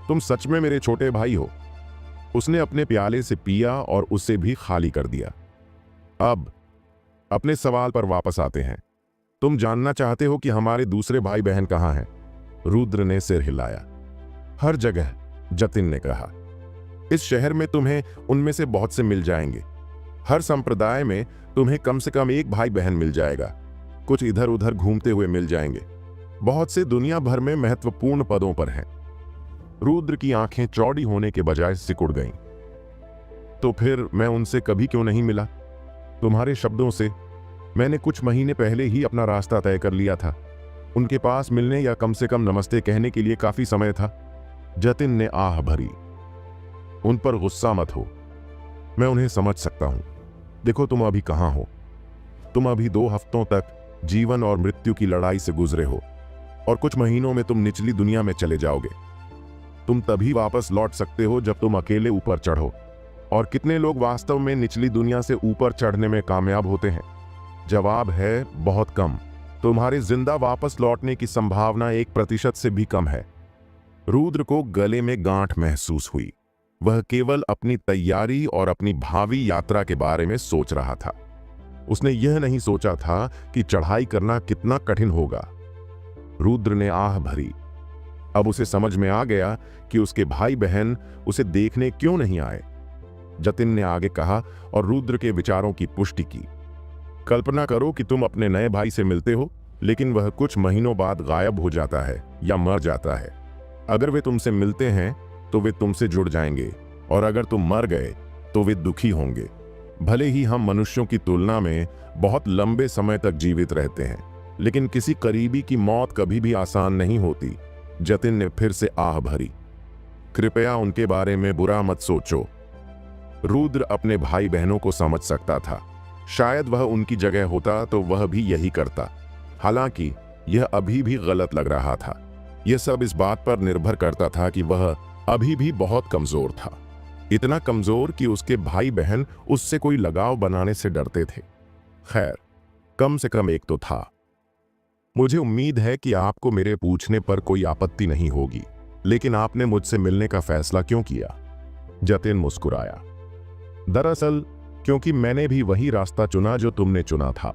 तुम सच में मेरे छोटे भाई हो। उसने अपने प्याले से पिया और उसे भी खाली कर दिया। अब अपने सवाल पर वापस आते हैं। तुम जानना चाहते हो कि हमारे दूसरे भाई बहन कहाँ हैं? रुद्र ने सिर हिलाया। हर जगह, जतिन ने कहा। इस शहर में तुम्हें उनमें से बहुत से मिल जाएंगे। हर संप्रदाय में तुम्हें कम से कम एक भाई बहन मिल जाएगा। कुछ इधर उधर घूमते हुए मिल जाएंगे। बहुत से दुनिया भर में महत्वपूर्ण पदों पर हैं। रुद्र की आंखें चौड़ी होने के बजाय सिकुड़ गईं। तो फिर मैं उनसे कभी क्यों नहीं मिला? तुम्हारे शब्दों से मैंने कुछ महीने पहले ही अपना रास्ता तय कर लिया था। उनके पास मिलने या कम से कम नमस्ते कहने के लिए काफी समय था। जतिन ने आह भरी। उन पर गुस्सा मत हो, मैं उन्हें समझ सकता हूं। देखो तुम अभी कहां हो। तुम अभी 2 हफ्तों तक जीवन और मृत्यु की लड़ाई से गुजरे हो और कुछ महीनों में तुम निचली दुनिया में चले जाओगे। तुम तभी वापस लौट सकते हो जब तुम अकेले ऊपर चढ़ो। और कितने लोग वास्तव में निचली दुनिया से ऊपर चढ़ने में कामयाब होते हैं? जवाब है बहुत कम। तुम्हारे जिंदा वापस लौटने की संभावना 1% से भी कम है। रुद्र को गले में गांठ महसूस हुई। वह केवल अपनी तैयारी और अपनी भावी यात्रा के बारे में सोच रहा था। उसने यह नहीं सोचा था कि चढ़ाई करना कितना कठिन होगा। रुद्र ने आह भरी। अब उसे समझ में आ गया कि उसके भाई बहन उसे देखने क्यों नहीं आए। जतिन ने आगे कहा और रुद्र के विचारों की पुष्टि की। कल्पना करो कि तुम अपने नए भाई से मिलते हो, लेकिन वह कुछ महीनों बाद गायब हो जाता है या मर जाता है। अगर वे तुमसे मिलते हैं तो वे तुमसे जुड़ जाएंगे, और अगर तुम मर गए तो वे दुखी होंगे। भले ही हम मनुष्यों की तुलना में बहुत लंबे समय तक जीवित रहते हैं, लेकिन किसी करीबी की मौत कभी भी आसान नहीं होती। जतिन ने फिर से आह भरी। कृपया उनके बारे में बुरा मत सोचो। रुद्र अपने भाई बहनों को समझ सकता था। शायद वह उनकी जगह होता तो वह भी यही करता। हालांकि यह अभी भी गलत लग रहा था। यह सब इस बात पर निर्भर करता था कि वह अभी भी बहुत कमजोर था। इतना कमजोर कि उसके भाई बहन उससे कोई लगाव बनाने से डरते थे। खैर, कम से कम एक तो था। मुझे उम्मीद है कि आपको मेरे पूछने पर कोई आपत्ति नहीं होगी, लेकिन आपने मुझसे मिलने का फैसला क्यों किया? जतिन मुस्कुराया। दरअसल क्योंकि मैंने भी वही रास्ता चुना जो तुमने चुना था।